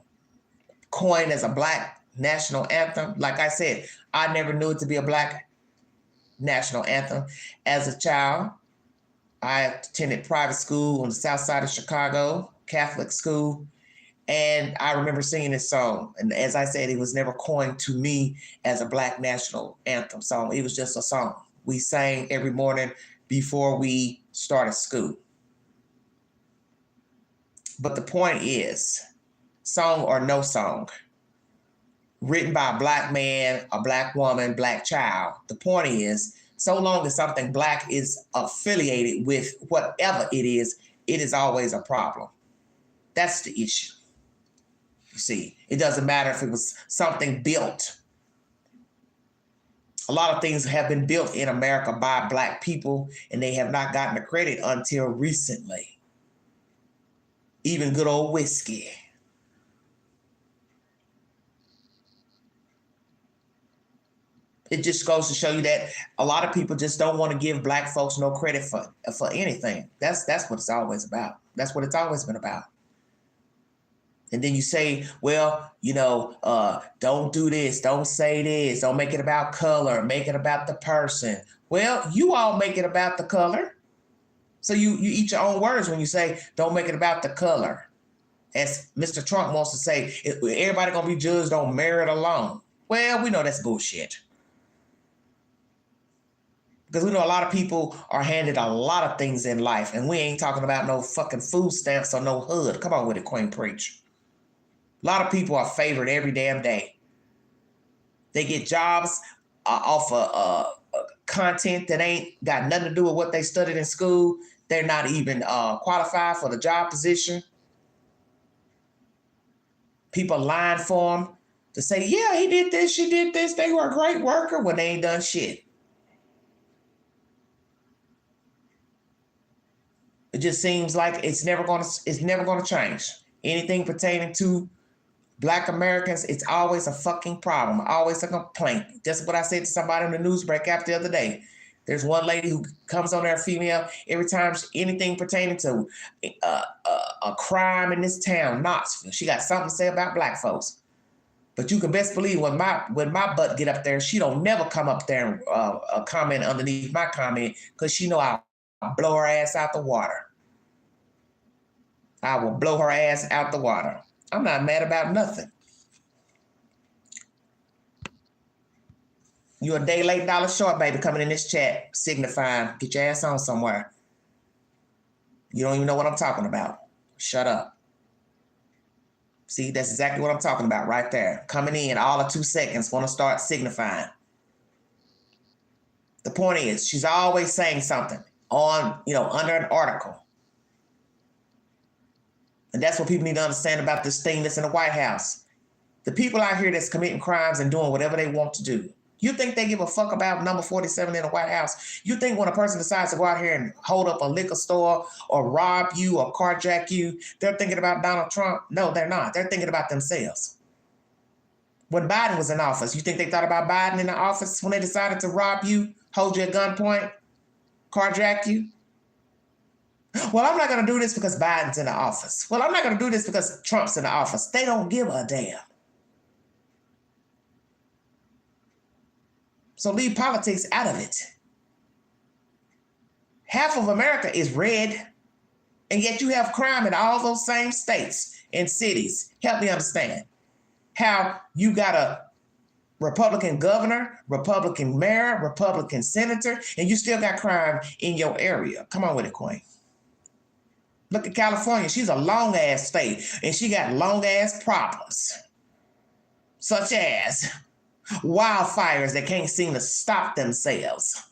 coined as a Black national anthem? Like I said, I never knew it to be a Black national anthem. As a child, I attended private school on the south side of Chicago, Catholic school, and I remember singing this song. And as I said, it was never coined to me as a Black national anthem song. It was just a song we sang every morning before we started school. But the point is, song or no song, written by a Black man, a Black woman, Black child, the point is, so long as something Black is affiliated with whatever it is always a problem. That's the issue. You see, it doesn't matter if it was something built. A lot of things have been built in America by Black people, and they have not gotten the credit until recently. Even good old whiskey. It just goes to show you that a lot of people just don't want to give Black folks no credit for anything. That's what it's always about. That's what it's always been about. And then you say, well, don't do this, don't say this, don't make it about color, make it about the person. Well, you all make it about the color. So you eat your own words when you say, don't make it about the color. As Mr. Trump wants to say, everybody gonna be judged on merit alone. Well, we know that's bullshit. Because we know a lot of people are handed a lot of things in life, and we ain't talking about no fucking food stamps or no hood. Come on with it, Queen Preach. A lot of people are favored every damn day. They get jobs off of content that ain't got nothing to do with what they studied in school. They're not even qualified for the job position. People lying for them to say, yeah, he did this, she did this. They were a great worker when they ain't done shit. It just seems like it's never gonna change. Anything pertaining to Black Americans, it's always a fucking problem, always a complaint. Just what I said to somebody in the news breakout the other day. There's one lady who comes on there, female, every time anything pertaining to a crime in this town, Knoxville, she got something to say about Black folks. But you can best believe when my butt get up there, she don't never come up there and comment underneath my comment, because she know I'll blow her ass out the water. I will blow her ass out the water. I'm not mad about nothing. You're a day late, dollar short, baby, coming in this chat, signifying, get your ass on somewhere. You don't even know what I'm talking about. Shut up. See, that's exactly what I'm talking about right there. Coming in all of 2 seconds, want to start signifying. The point is, she's always saying something on, under an article. And that's what people need to understand about this thing that's in the White House. The people out here that's committing crimes and doing whatever they want to do, You think they give a fuck about number 47 in the White House? You think when a person decides to go out here and hold up a liquor store or rob you or carjack you, they're thinking about Donald Trump? No, they're not. They're thinking about themselves. When Biden was in office, you think they thought about Biden in the office when they decided to rob you, hold you at gunpoint, carjack you? Well, I'm not going to do this because Biden's in the office. Well, I'm not going to do this because Trump's in the office. They don't give a damn. So leave politics out of it. Half of America is red, and yet you have crime in all those same states and cities. Help me understand how you got a Republican governor, Republican mayor, Republican senator, and you still got crime in your area. Come on with it, Queen. Look at California. She's a long-ass state, and she got long-ass problems, such as wildfires that can't seem to stop themselves.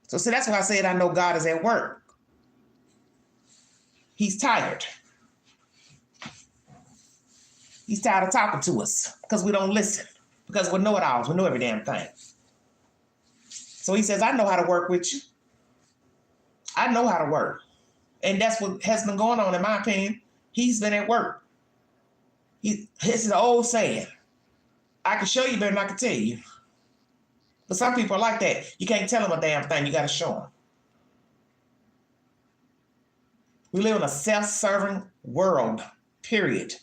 So see, that's why I said I know God is at work. He's tired. He's tired of talking to us because we don't listen, because we know-it-alls. We know every damn thing. So he says, I know how to work with you. I know how to work. And that's what has been going on, in my opinion. He's been at work. This is an old saying. I can show you better than I can tell you. But some people are like that. You can't tell them a damn thing. You got to show them. We live in a self-serving world, period.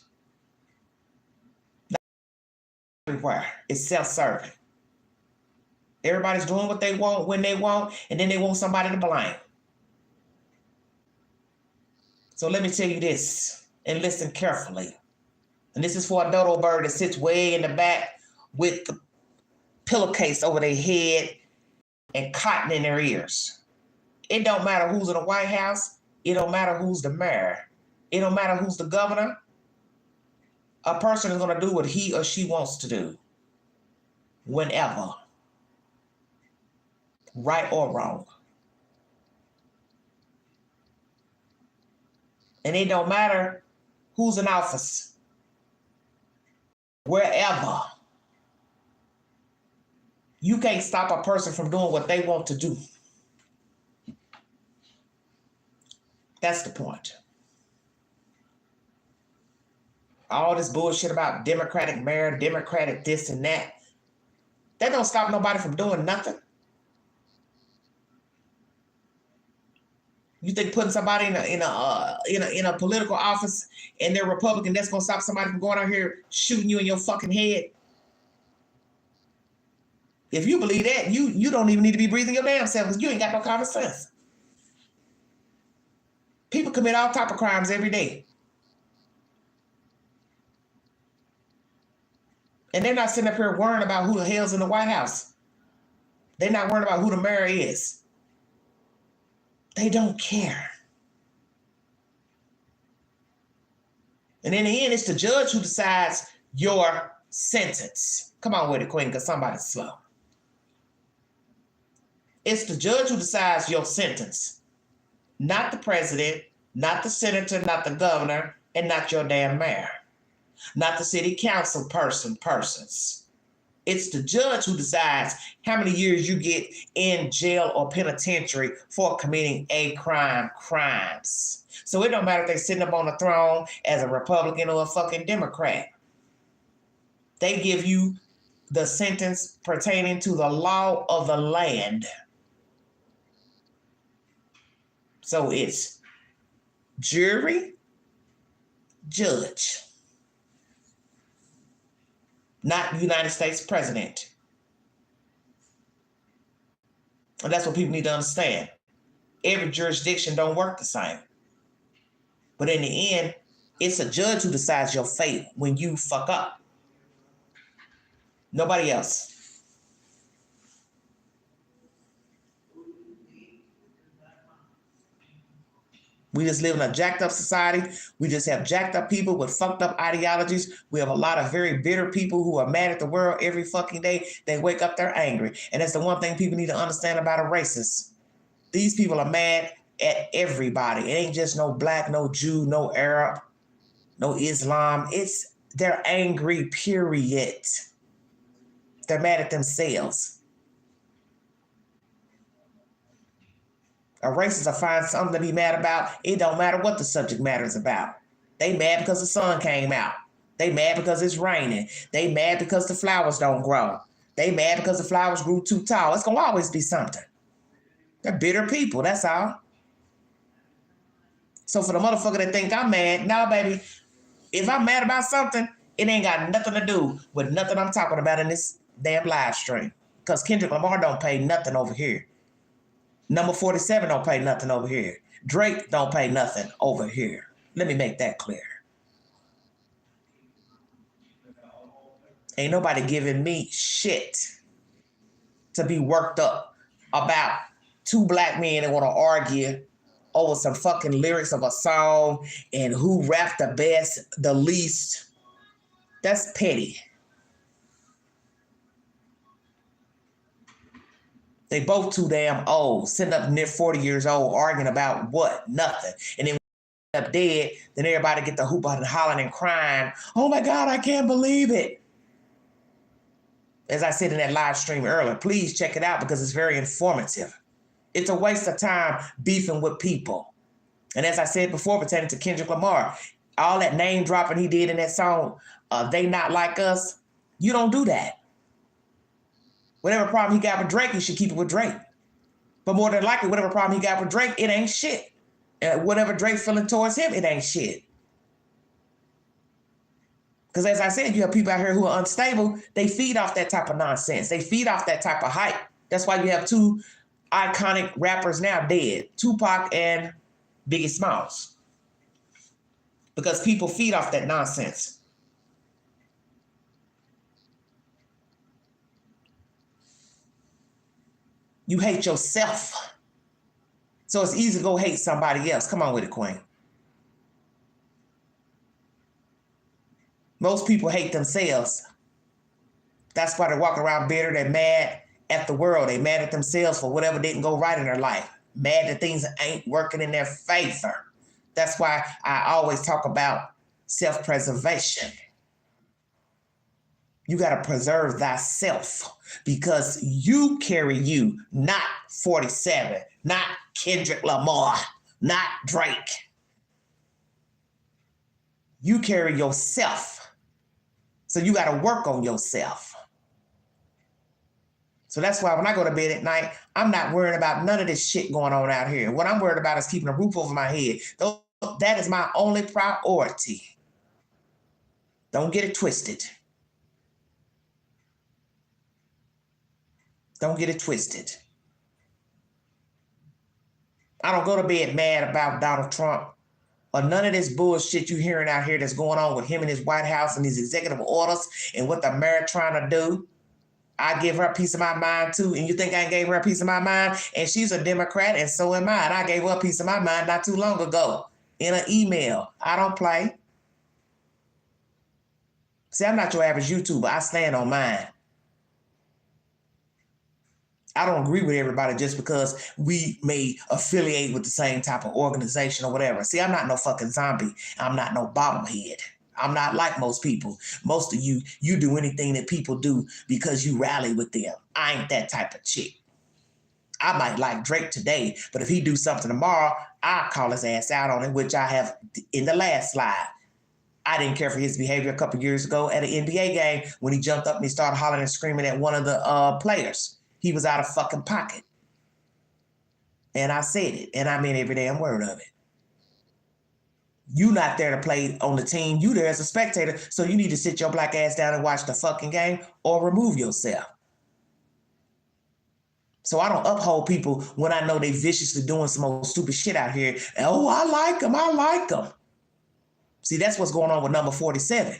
Everywhere it's self-serving. Everybody's doing what they want when they want, and then they want somebody to blame. So let me tell you this, and listen carefully. And this is for a dodo bird that sits way in the back with the pillowcase over their head and cotton in their ears. It don't matter who's in the White House. It don't matter who's the mayor. It don't matter who's the governor. A person is going to do what he or she wants to do. Whenever. Right or wrong. And it don't matter who's in office. Wherever. You can't stop a person from doing what they want to do. That's the point. All this bullshit about Democratic mayor, Democratic this and that. That don't stop nobody from doing nothing. You think putting somebody in a political office and they're Republican, that's gonna stop somebody from going out here shooting you in your fucking head? If you believe that, you don't even need to be breathing your damn self because you ain't got no common sense. People commit all type of crimes every day. And they're not sitting up here worrying about who the hell's in the White House. They're not worrying about who the mayor is. They don't care. And in the end, it's the judge who decides your sentence. Come on with it, Queen, because somebody's slow. It's the judge who decides your sentence. Not the president, not the senator, not the governor, and not your damn mayor. Not the city council persons. It's the judge who decides how many years you get in jail or penitentiary for committing crimes. So it don't matter if they're sitting up on the throne as a Republican or a fucking Democrat. They give you the sentence pertaining to the law of the land. So it's jury, judge. Not United States president. And that's what people need to understand. Every jurisdiction don't work the same. But in the end, it's a judge who decides your fate when you fuck up. Nobody else. We just live in a jacked up society. We just have jacked up people with fucked up ideologies. We have a lot of very bitter people who are mad at the world every fucking day. They wake up, they're angry. And that's the one thing people need to understand about a racist. These people are mad at everybody. It ain't just no black, no Jew, no Arab, no Islam. It's They're angry, period. They're mad at themselves. A racist will find something to be mad about. It don't matter what the subject matter is about. They mad because the sun came out. They mad because it's raining. They mad because the flowers don't grow. They mad because the flowers grew too tall. It's going to always be something. They're bitter people, that's all. So for the motherfucker that think I'm mad, nah, baby, if I'm mad about something, it ain't got nothing to do with nothing I'm talking about in this damn live stream. Because Kendrick Lamar don't pay nothing over here. Number 47 don't pay nothing over here. Drake don't pay nothing over here. Let me make that clear. Ain't nobody giving me shit to be worked up about two black men that want to argue over some fucking lyrics of a song and who rapped the best, the least. That's petty. They both too damn old, sitting up near 40 years old, arguing about what? Nothing. And then when up dead, then everybody get the hoop and hollering and crying. Oh my God, I can't believe it. As I said in that live stream earlier, please check it out because it's very informative. It's a waste of time beefing with people. And as I said before, pertaining to Kendrick Lamar, all that name dropping he did in that song, They Not Like Us, you don't do that. Whatever problem he got with Drake, you should keep it with Drake. But more than likely, whatever problem he got with Drake, it ain't shit. Whatever Drake feeling towards him, it ain't shit. Because as I said, you have people out here who are unstable. They feed off that type of nonsense. They feed off that type of hype. That's why you have two iconic rappers now dead, Tupac and Biggie Smalls. Because people feed off that nonsense. You hate yourself. So it's easy to go hate somebody else. Come on with it, Queen. Most people hate themselves. That's why they're walking around bitter. They're mad at the world. They're mad at themselves for whatever didn't go right in their life. Mad that things ain't working in their favor. That's why I always talk about self-preservation. You got to preserve thyself because you carry you, not 47, not Kendrick Lamar, not Drake. You carry yourself. So you got to work on yourself. So that's why when I go to bed at night, I'm not worried about none of this shit going on out here. What I'm worried about is keeping a roof over my head. That is my only priority. Don't get it twisted. Don't get it twisted. I don't go to bed mad about Donald Trump or none of this bullshit you hearing out here that's going on with him and his White House and these executive orders and what the mayor trying to do. I give her a piece of my mind too. And you think I gave her a piece of my mind? And she's a Democrat and so am I. And I gave her a piece of my mind not too long ago in an email. I don't play. See, I'm not your average YouTuber. I stand on mine. I don't agree with everybody just because we may affiliate with the same type of organization or whatever. See, I'm not no fucking zombie. I'm not no bobblehead. I'm not like most people. Most of you do anything that people do because you rally with them. I ain't that type of chick. I might like Drake today, but if he do something tomorrow, I'll call his ass out on it, which I have in the last slide. I didn't care for his behavior a couple of years ago at an NBA game when he jumped up and he started hollering and screaming at one of the players. He was out of fucking pocket. And I said it, and I meant every damn word of it. You not there to play on the team. You there as a spectator, so you need to sit your black ass down and watch the fucking game or remove yourself. So I don't uphold people when I know they viciously doing some old stupid shit out here. And, oh, I like them. See, that's what's going on with number 47.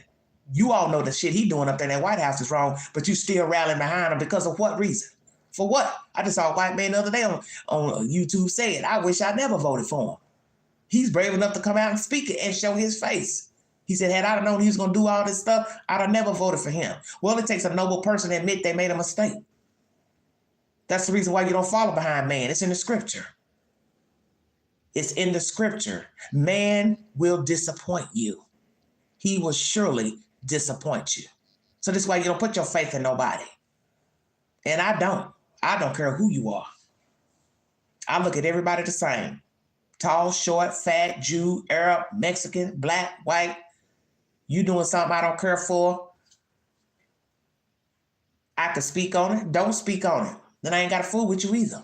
You all know the shit he doing up there in that White House is wrong, but you still rallying behind him because of what reason? For what? I just saw a white man the other day on YouTube say it. I wish I never voted for him. He's brave enough to come out and speak it and show his face. He said, had I known he was going to do all this stuff, I'd have never voted for him. Well, it takes a noble person to admit they made a mistake. That's the reason why you don't follow behind man. It's in the scripture. It's in the scripture. Man will disappoint you. He will surely disappoint you. So this is why you don't put your faith in nobody. And I don't. I don't care who you are. I look at everybody the same. Tall, short, fat, Jew, Arab, Mexican, black, white. You doing something I don't care for. I could speak on it. Don't speak on it. Then I ain't got to fool with you either.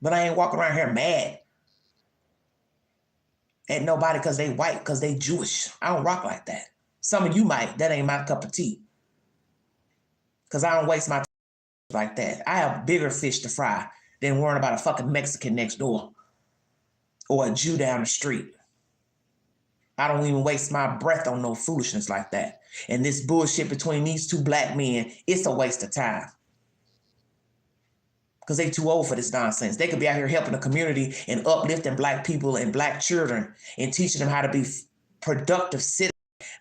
But I ain't walking around here mad at nobody because they white, because they Jewish. I don't rock like that. Some of you might. That ain't my cup of tea. Because I don't waste my time like that. I have bigger fish to fry than worrying about a fucking Mexican next door or a Jew down the street. I don't even waste my breath on no foolishness like that. And this bullshit between these two black men, it's a waste of time. Because they too old for this nonsense. They could be out here helping the community and uplifting black people and black children and teaching them how to be productive citizens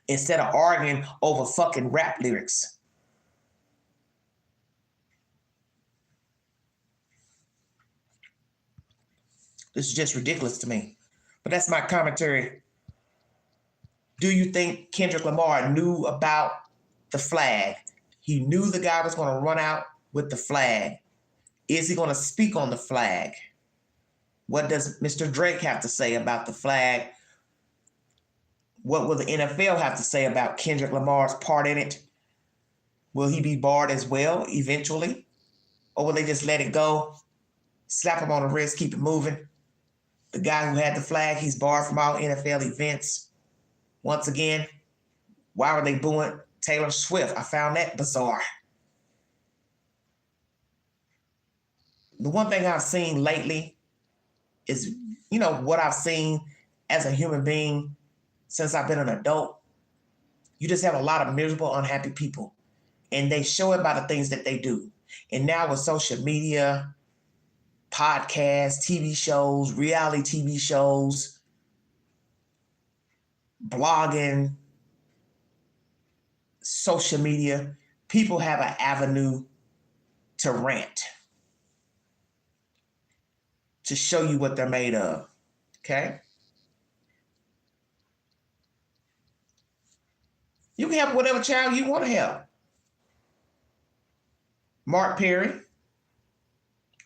instead of arguing over fucking rap lyrics. This is just ridiculous to me. But that's my commentary. Do you think Kendrick Lamar knew about the flag? He knew the guy was going to run out with the flag. Is he going to speak on the flag? What does Mr. Drake have to say about the flag? What will the NFL have to say about Kendrick Lamar's part in it? Will he be barred as well eventually? Or will they just let it go, slap him on the wrist, keep it moving? The guy who had the flag, he's barred from all NFL events. Once again, why were they booing Taylor Swift? I found that bizarre. The one thing I've seen lately is, what I've seen as a human being since I've been an adult. You just have a lot of miserable, unhappy people. And they show it by the things that they do. And now with social media, podcasts, TV shows, reality TV shows, blogging, social media, people have an avenue to rant, to show you what they're made of, okay? You can have whatever child you want to have. Mark Perry.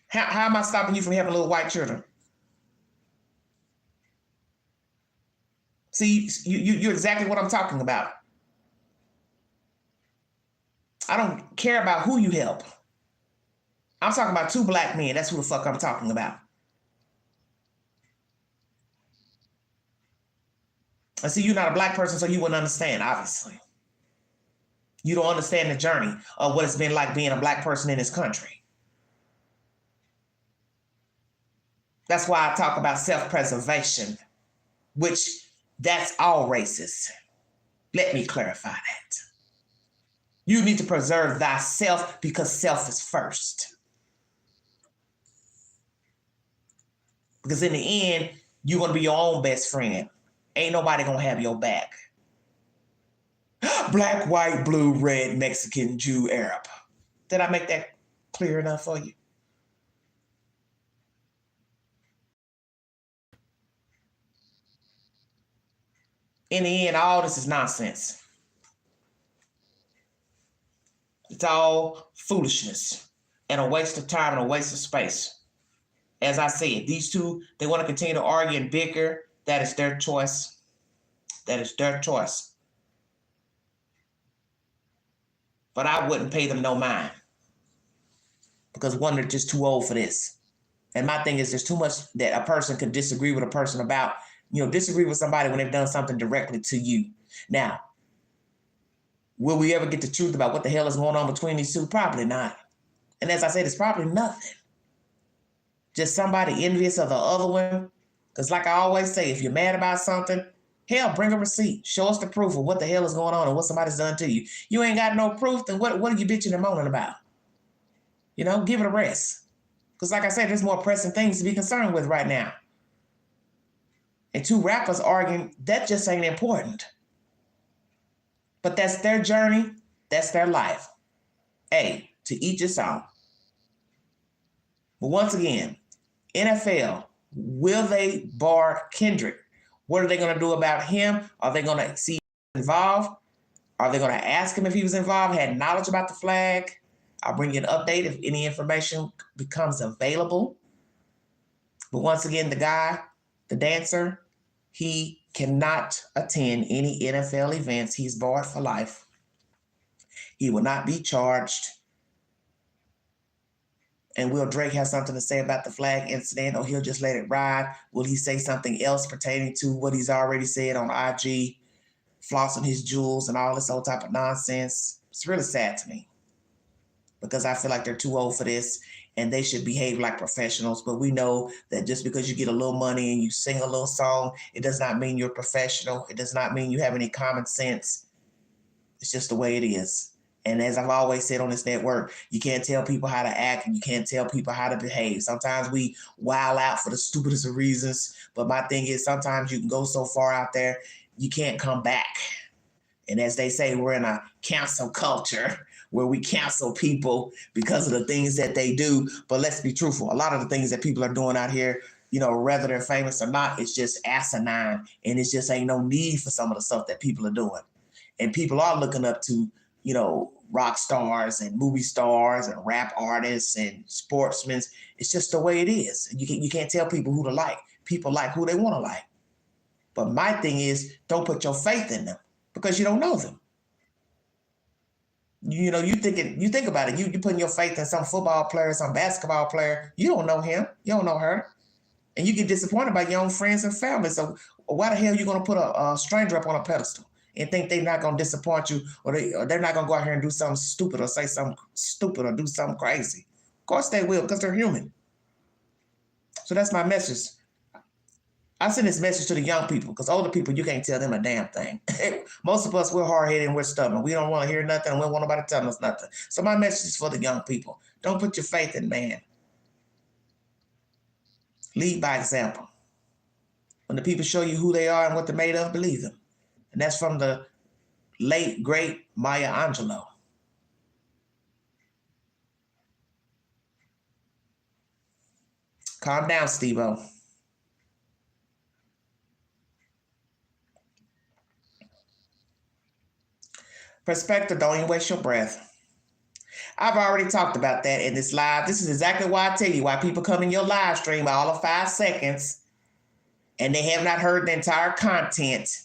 How am I stopping you from having little white children? See, you're exactly what I'm talking about. I don't care about who you help. I'm talking about two black men. That's who the fuck I'm talking about. I see you're not a black person, so you wouldn't understand, obviously. You don't understand the journey of what it's been like being a black person in this country. That's why I talk about self-preservation, which that's all races. Let me clarify that. You need to preserve thyself because self is first. Because in the end, you're going to be your own best friend. Ain't nobody going to have your back. Black, white, blue, red, Mexican, Jew, Arab. Did I make that clear enough for you? In the end, all this is nonsense. It's all foolishness and a waste of time and a waste of space. As I said, these two, they want to continue to argue and bicker. That is their choice. That is their choice. But I wouldn't pay them no mind. Because one, they're just too old for this. And my thing is there's too much that a person could disagree with a person about. Disagree with somebody when they've done something directly to you. Now, will we ever get the truth about what the hell is going on between these two? Probably not. And as I said, it's probably nothing. Just somebody envious of the other one. Because like I always say, if you're mad about something, hell, bring a receipt. Show us the proof of what the hell is going on and what somebody's done to you. You ain't got no proof, then what are you bitching and moaning about? Give it a rest. Because like I said, there's more pressing things to be concerned with right now. And two rappers arguing, that just ain't important. But that's their journey. That's their life. Hey, to each his own. But once again, NFL, will they bar Kendrick? What are they going to do about him? Are they going to see him involved? Are they going to ask him if he was involved, had knowledge about the flag? I'll bring you an update if any information becomes available. But once again, the guy, the dancer, he cannot attend any NFL events. He's barred for life. He will not be charged. And will Drake have something to say about the flag incident, or he'll just let it ride? Will he say something else pertaining to what he's already said on IG, flossing his jewels and all this old type of nonsense? It's really sad to me because I feel like they're too old for this and they should behave like professionals. But we know that just because you get a little money and you sing a little song, it does not mean you're a professional. It does not mean you have any common sense. It's just the way it is. And as I've always said on this network, you can't tell people how to act and you can't tell people how to behave. Sometimes we wild out for the stupidest of reasons. But my thing is, sometimes you can go so far out there, you can't come back. And as they say, we're in a cancel culture where we cancel people because of the things that they do. But let's be truthful. A lot of the things that people are doing out here, you know, whether they're famous or not, it's just asinine. And it's just ain't no need for some of the stuff that people are doing. And people are looking up to, you know, rock stars and movie stars and rap artists and sportsmen. It's just the way it is. You can't tell people who to like. People like who they want to like. But my thing is, don't put your faith in them because you don't know them. You know, you think about it. You putting your faith in some football player, some basketball player. You don't know him. You don't know her. And you get disappointed by your own friends and family. So why the hell are you going to put a stranger up on a pedestal and think they're not going to disappoint you, or they're not going to go out here and do something stupid or say something stupid or do something crazy? Of course they will, because they're human. So that's my message. I send this message to the young people, because older people, you can't tell them a damn thing. Most of us, we're hard-headed and we're stubborn. We don't want to hear nothing and we don't want nobody telling us nothing. So my message is for the young people. Don't put your faith in man. Lead by example. When the people show you who they are and what they're made of, believe them. And that's from the late, great Maya Angelou. Calm down, Steve-O. Perspective, don't even waste your breath. I've already talked about that in this live. This is exactly why I tell you why people come in your live stream all of 5 seconds and they have not heard the entire content.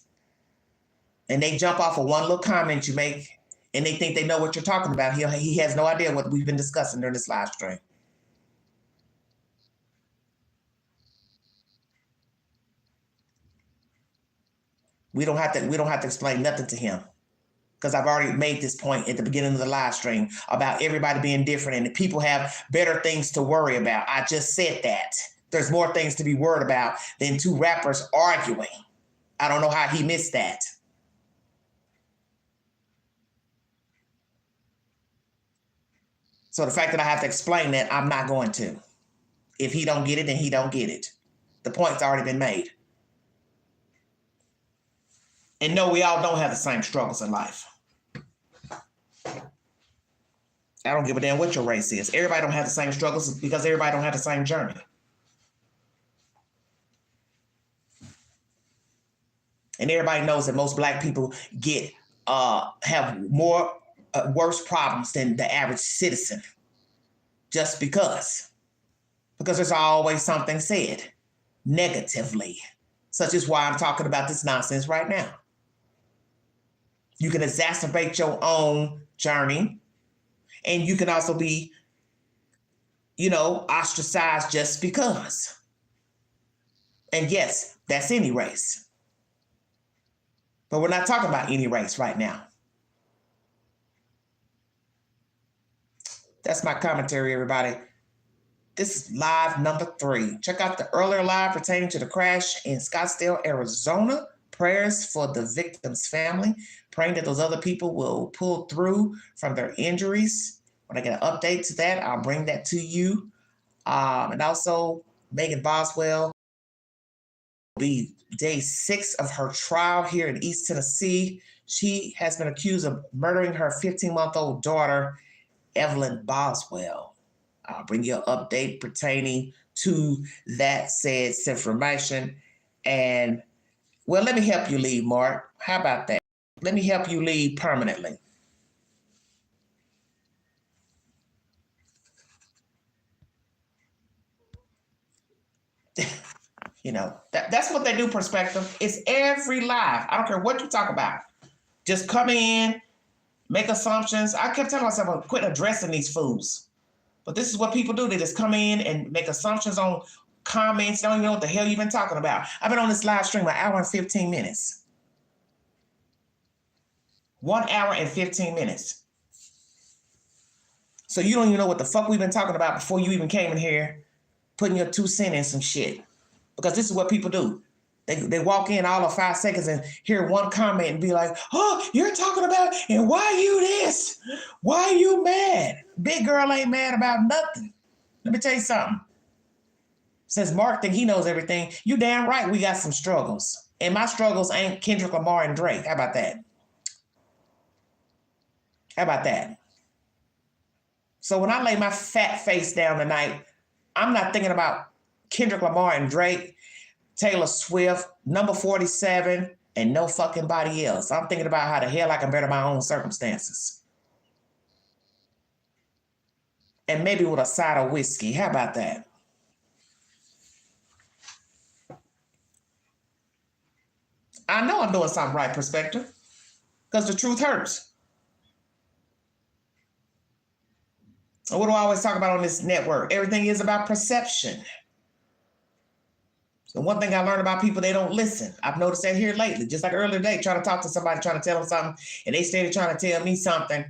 And they jump off of one little comment you make and they think they know what you're talking about. He has no idea what we've been discussing during this live stream. We don't have to explain nothing to him, because I've already made this point at the beginning of the live stream about everybody being different and the people have better things to worry about. I just said that. There's more things to be worried about than 2 rappers arguing. I don't know how he missed that. So the fact that I have to explain that, I'm not going to. If he don't get it, then he don't get it. The point's already been made. And no, we all don't have the same struggles in life. I don't give a damn what your race is. Everybody don't have the same struggles because everybody don't have the same journey. And everybody knows that most Black people have more worse problems than the average citizen. Just because there's always something said negatively, such as why I'm talking about this nonsense right now. You can exacerbate your own journey, and you can also be, ostracized just because. And yes, that's any race. But we're not talking about any race right now. That's my commentary, everybody. This is live number 3. Check out the earlier live pertaining to the crash in Scottsdale, Arizona. Prayers for the victim's family. Praying that those other people will pull through from their injuries. When I get an update to that, I'll bring that to you. And also, Megan Boswell will be day 6 of her trial here in East Tennessee. She has been accused of murdering her 15-month-old daughter, Evelyn Boswell. I'll bring you an update pertaining to that said information. And Well, let me help you leave, Mark. How about that? Let me help you leave permanently. You know, that's what they do, perspective. It's every live. I don't care what you talk about. Just come in, make assumptions. I kept telling myself, I'm quit addressing these fools. But this is what people do. They just come in and make assumptions on comments. They don't even know what the hell you've been talking about. I've been on this live stream an hour and 15 minutes. 1 hour and 15 minutes. So you don't even know what the fuck we've been talking about before you even came in here, putting your 2 cents in some shit. Because this is what people do. They walk in all of 5 seconds and hear one comment and be like, oh, you're talking about, and why you this? Why you mad? Big girl ain't mad about nothing. Let me tell you something. Since Mark think he knows everything, you damn right we got some struggles. And my struggles ain't Kendrick Lamar and Drake. How about that? How about that? So when I lay my fat face down tonight, I'm not thinking about Kendrick Lamar and Drake, Taylor Swift, number 47, and no fucking body else. I'm thinking about how the hell I can better my own circumstances. And maybe with a side of whiskey. How about that? I know I'm doing something right, perspective, because the truth hurts. And what do I always talk about on this network? Everything is about perception. So one thing I learned about people, they don't listen. I've noticed that here lately, just like earlier today, trying to talk to somebody, trying to tell them something, and they started trying to tell me something,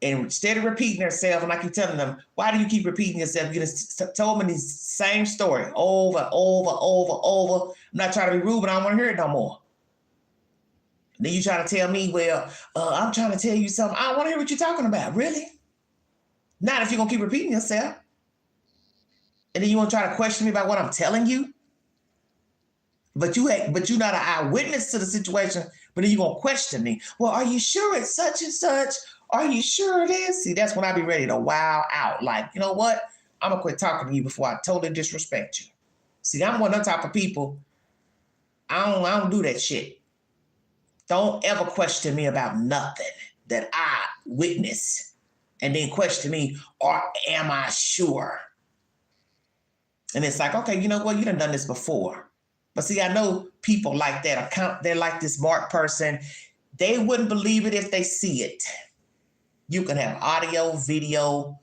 and instead of repeating themselves, and I keep telling them, why do you keep repeating yourself? You just told me the same story over. I'm not trying to be rude, but I don't want to hear it no more. And then you try to tell me, well, I'm trying to tell you something. I don't want to hear what you're talking about. Really? Not if you're going to keep repeating yourself. And then you want to try to question me about what I'm telling you? But you're not an eyewitness to the situation, but then you're going to question me. Well, are you sure it's such and such? Are you sure it is? See, that's when I be ready to wow out. Like, you know what? I'm going to quit talking to you before I totally disrespect you. See, I'm one of the type of people, I don't do that shit. Don't ever question me about nothing that I witness and then question me, or am I sure? And it's like, okay, you know what? You done this before. But see, I know people like that. They're like this Mark person. They wouldn't believe it if they see it. You can have audio, video.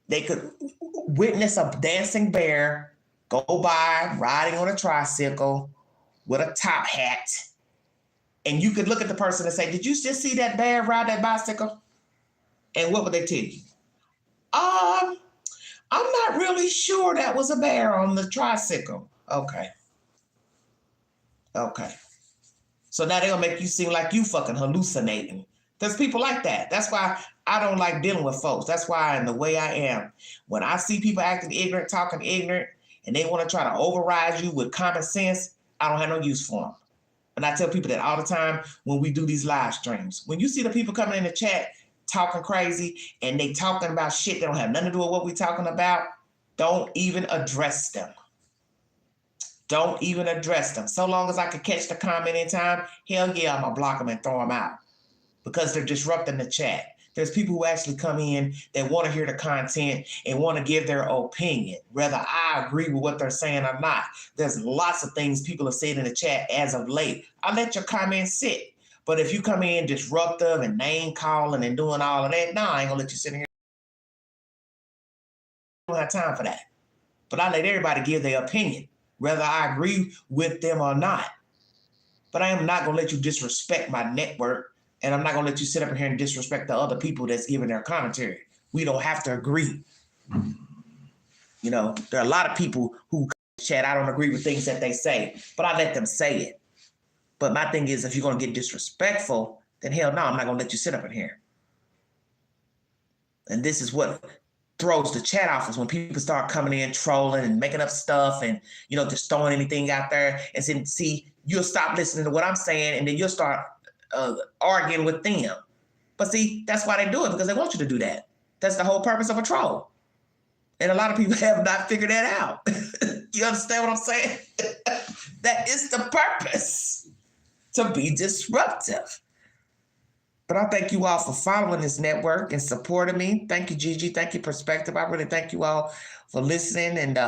They could witness a dancing bear go by riding on a tricycle with a top hat. And you could look at the person and say, did you just see that bear ride that bicycle? And what would they tell you? I'm not really sure that was a bear on the tricycle. Okay. So now they'll make you seem like you fucking hallucinating. There's people like that. That's why I don't like dealing with folks. That's why I'm the way I am. When I see people acting ignorant, talking ignorant, and they want to try to override you with common sense, I don't have no use for them. And I tell people that all the time when we do these live streams. When you see the people coming in the chat talking crazy and they talking about shit that don't have nothing to do with what we're talking about, don't even address them. Don't even address them. So long as I can catch the comment in time, hell yeah, I'm going to block them and throw them out because they're disrupting the chat. There's people who actually come in that want to hear the content and want to give their opinion, whether I agree with what they're saying or not. There's lots of things people have said in the chat as of late. I let your comments sit. But if you come in disruptive and name calling and doing all of that, no, I ain't going to let you sit in here. I don't have time for that. But I let everybody give their opinion, whether I agree with them or not. But I am not going to let you disrespect my network, and I'm not going to let you sit up in here and disrespect the other people that's giving their commentary. We don't have to agree. You know, there are a lot of people who chat, I don't agree with things that they say, but I let them say it. But my thing is, if you're going to get disrespectful, then hell no, I'm not going to let you sit up in here. And this is what throws the chat off, is when people start coming in trolling and making up stuff and, you know, just throwing anything out there. And then, see, you'll stop listening to what I'm saying, and then you'll start arguing with them. But see, that's why they do it, because they want you to do that. That's the whole purpose of a troll. And a lot of people have not figured that out. You understand what I'm saying? That is the purpose, to be disruptive. But I thank you all for following this network and supporting me. Thank you, Gigi. Thank you, Perspective. I really thank you all for listening. And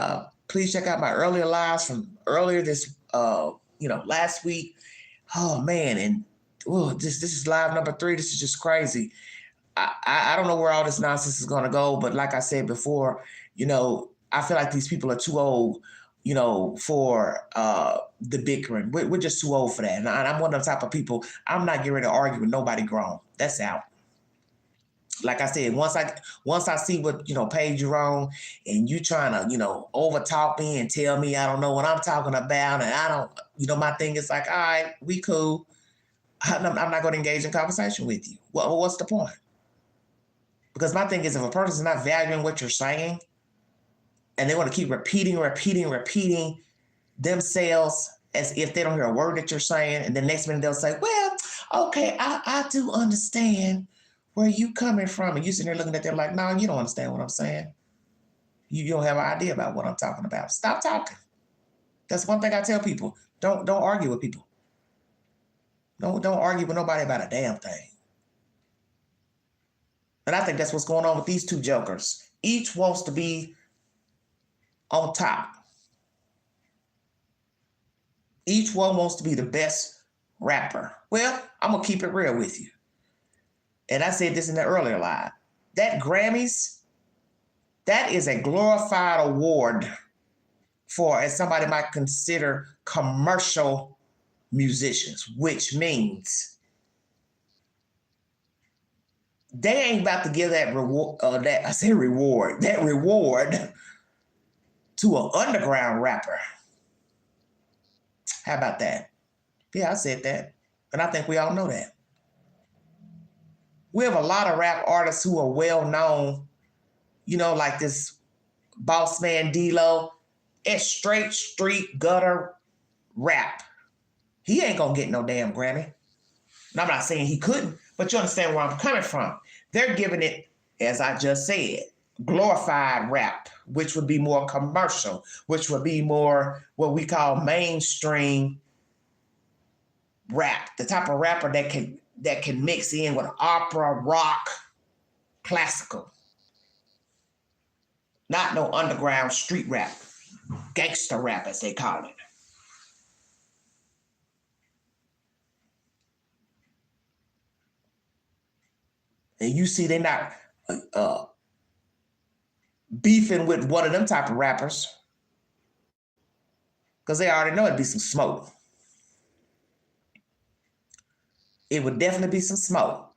please check out my earlier lives from earlier this, last week. Oh, man. And this is live number 3. This is just crazy. I don't know where all this nonsense is going to go. But like I said before, I feel like these people are too old, for the bickering. We're just too old for that. And I'm one of the type of people, I'm not getting ready to argue with nobody grown. That's out. Like I said, once I see what, page you're on and you trying to, over talk me and tell me I don't know what I'm talking about, and I don't, my thing is like, all right, we cool. I'm not going to engage in conversation with you. Well, what's the point? Because my thing is, if a person's not valuing what you're saying, and they want to keep repeating themselves as if they don't hear a word that you're saying, and the next minute they'll say, well, okay, I do understand where you coming from. And you sitting there looking at them like, no, you don't understand what I'm saying. You don't have an idea about what I'm talking about. Stop talking. That's one thing I tell people. Don't argue with people. Don't argue with nobody about a damn thing. And I think that's what's going on with these two jokers. Each wants to be on top. Each one wants to be the best rapper. Well, I'm going to keep it real with you. And I said this in the earlier live. That Grammys, that is a glorified award for, as somebody might consider, commercial musicians, which means they ain't about to give that reward, that reward to an underground rapper. How about that? Yeah, I said that. And I think we all know that. We have a lot of rap artists who are well known, like this boss man D-Lo. It's straight street gutter rap. He ain't gonna get no damn Grammy. And I'm not saying he couldn't, but you understand where I'm coming from. They're giving it, as I just said, glorified rap, which would be more commercial, which would be more what we call mainstream rap, the type of rapper that can mix in with opera, rock, classical. Not no underground street rap, gangster rap as they call it. And you see they're not beefing with one of them type of rappers because they already know it'd be some smoke. It would definitely be some smoke.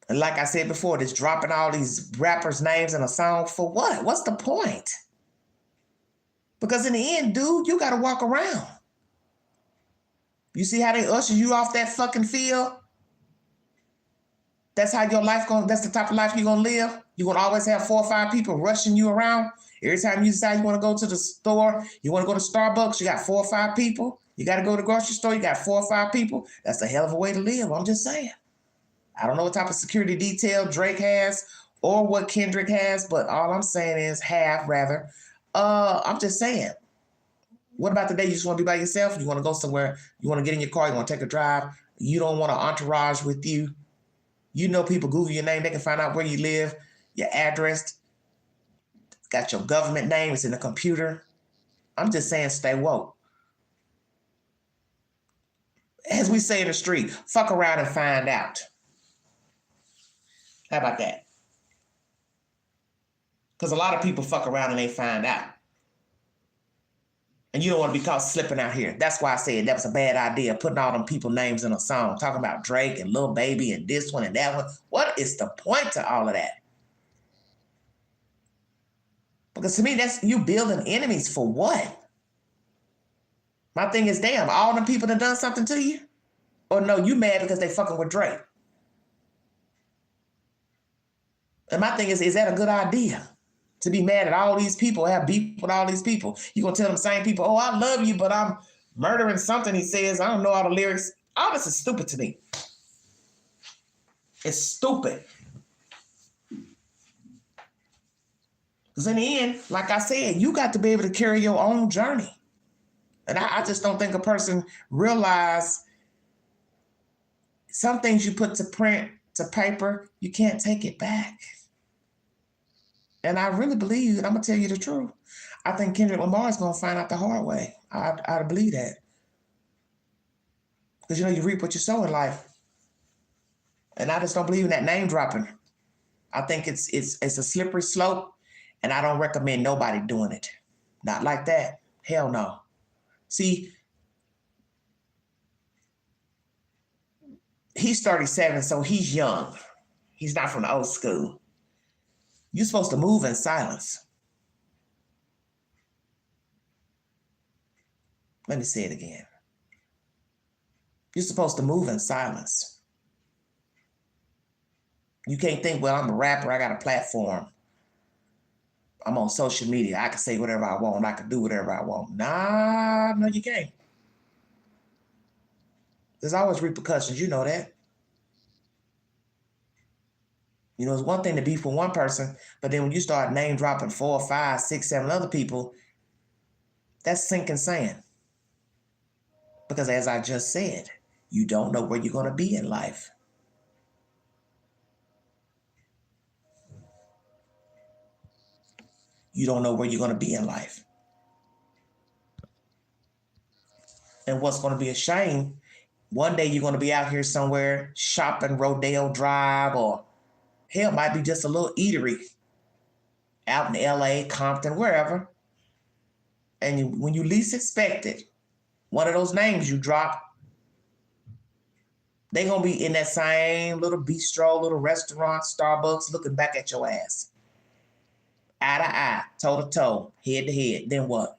And like I said before, just dropping all these rappers' names in a song for what? What's the point? Because in the end, dude, you got to walk around. You see how they usher you off that fucking field? That's how your life going. That's the type of life you're going to live. You're going to always have 4 or 5 people rushing you around. Every time you decide you want to go to the store, you want to go to Starbucks, you got 4 or 5 people. You got to go to the grocery store, you got 4 or 5 people. That's a hell of a way to live. I'm just saying. I don't know what type of security detail Drake has or what Kendrick has, but all I'm saying is I'm just saying. What about the day you just want to be by yourself? You want to go somewhere, you want to get in your car, you want to take a drive, you don't want an entourage with you. You know people Google your name, they can find out where you live, your address, got your government name, it's in the computer. I'm just saying stay woke. As we say in the street, fuck around and find out. How about that? Because a lot of people fuck around and they find out. And you don't want to be caught slipping out here. That's why I said that was a bad idea, putting all them people names in a song, talking about Drake and Lil Baby and this one and that one. What is the point to all of that? Because to me, that's you building enemies for what? My thing is, damn, all them people that done something to you? Or no, you mad because they fucking with Drake? And my thing is that a good idea? To be mad at all these people, have beef with all these people. You gonna tell them same people, oh, I love you, but I'm murdering something he says. I don't know all the lyrics. All this is stupid to me. It's stupid. Because in the end, like I said, you got to be able to carry your own journey. And I just don't think a person realize some things you put to print, to paper, you can't take it back. And I really believe, and I'm going to tell you the truth, I think Kendrick Lamar is going to find out the hard way. I believe that. Because, you reap what you sow in life. And I just don't believe in that name dropping. I think it's a slippery slope, and I don't recommend nobody doing it. Not like that. Hell no. See, he's 37, so he's young. He's not from the old school. You're supposed to move in silence. Let me say it again. You're supposed to move in silence. You can't think, well, I'm a rapper, I got a platform. I'm on social media. I can say whatever I want. I can do whatever I want. Nah, no, you can't. There's always repercussions. You know that. It's one thing to be for one person, but then when you start name dropping 4, 5, 6, 7 other people, that's sinking sand. Because as I just said, you don't know where you're going to be in life. You don't know where you're going to be in life. And what's going to be a shame, one day you're going to be out here somewhere shopping Rodeo Drive, or hell, might be just a little eatery out in LA, Compton, wherever. And when you least expect it, one of those names you drop, they're going to be in that same little bistro, little restaurant, Starbucks, looking back at your ass. Eye to eye, toe to toe, head to head. Then what?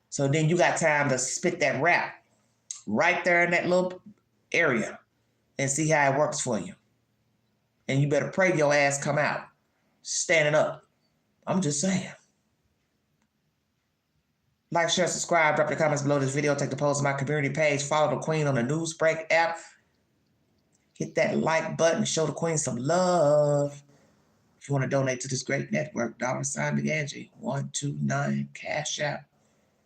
So then you got time to spit that rap right there in that little area and see how it works for you. And you better pray your ass come out standing up. I'm just saying. Like, share, subscribe, drop your comments below this video, take the post on my community page, follow the Queen on the Newsbreak app. Hit that like button, show the Queen some love. If you want to donate to this great network, $McAngie, 129 Cash App.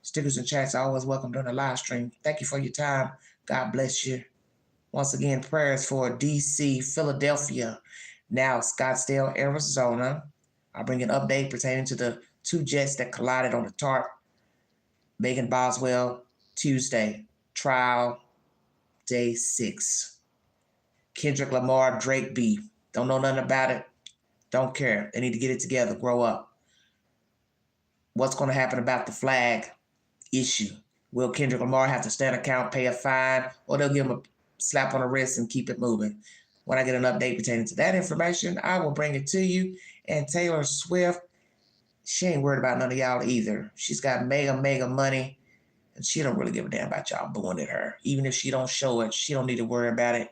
Stickers and chats are always welcome during the live stream. Thank you for your time. God bless you. Once again, prayers for DC, Philadelphia, now Scottsdale, Arizona. I'll bring an update pertaining to the 2 jets that collided on the tarp. Megan Boswell, Tuesday, trial, day 6. Kendrick Lamar, Drake B. Don't know nothing about it. Don't care. They need to get it together, grow up. What's going to happen about the flag issue? Will Kendrick Lamar have to stand account, pay a fine, or they'll give him a slap on the wrist and keep it moving? When I get an update pertaining to that information, I will bring it to you. And Taylor Swift, she ain't worried about none of y'all either. She's got mega money, and she don't really give a damn about y'all booing at her. Even if she don't show it, she don't need to worry about it.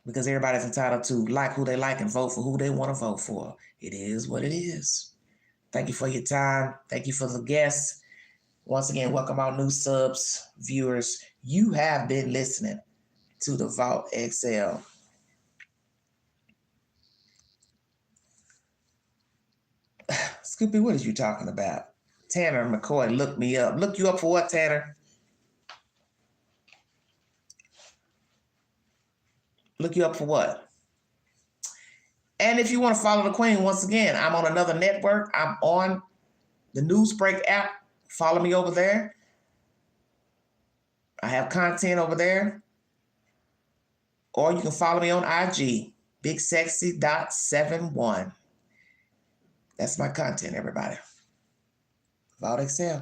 Because everybody's entitled to like who they like and vote for who they want to vote for. It is what it is. Thank you for your time. Thank you for the guests. Once again, welcome our new subs, viewers. You have been listening to the Vault XL. Scoopy, what are you talking about? Tanner McCoy, look me up. Look you up for what, Tanner? Look you up for what? And if you want to follow the Queen, once again, I'm on another network. I'm on the Newsbreak app. Follow me over there. I have content over there. Or you can follow me on IG, bigsexy.71. That's my content, everybody. Vault XL.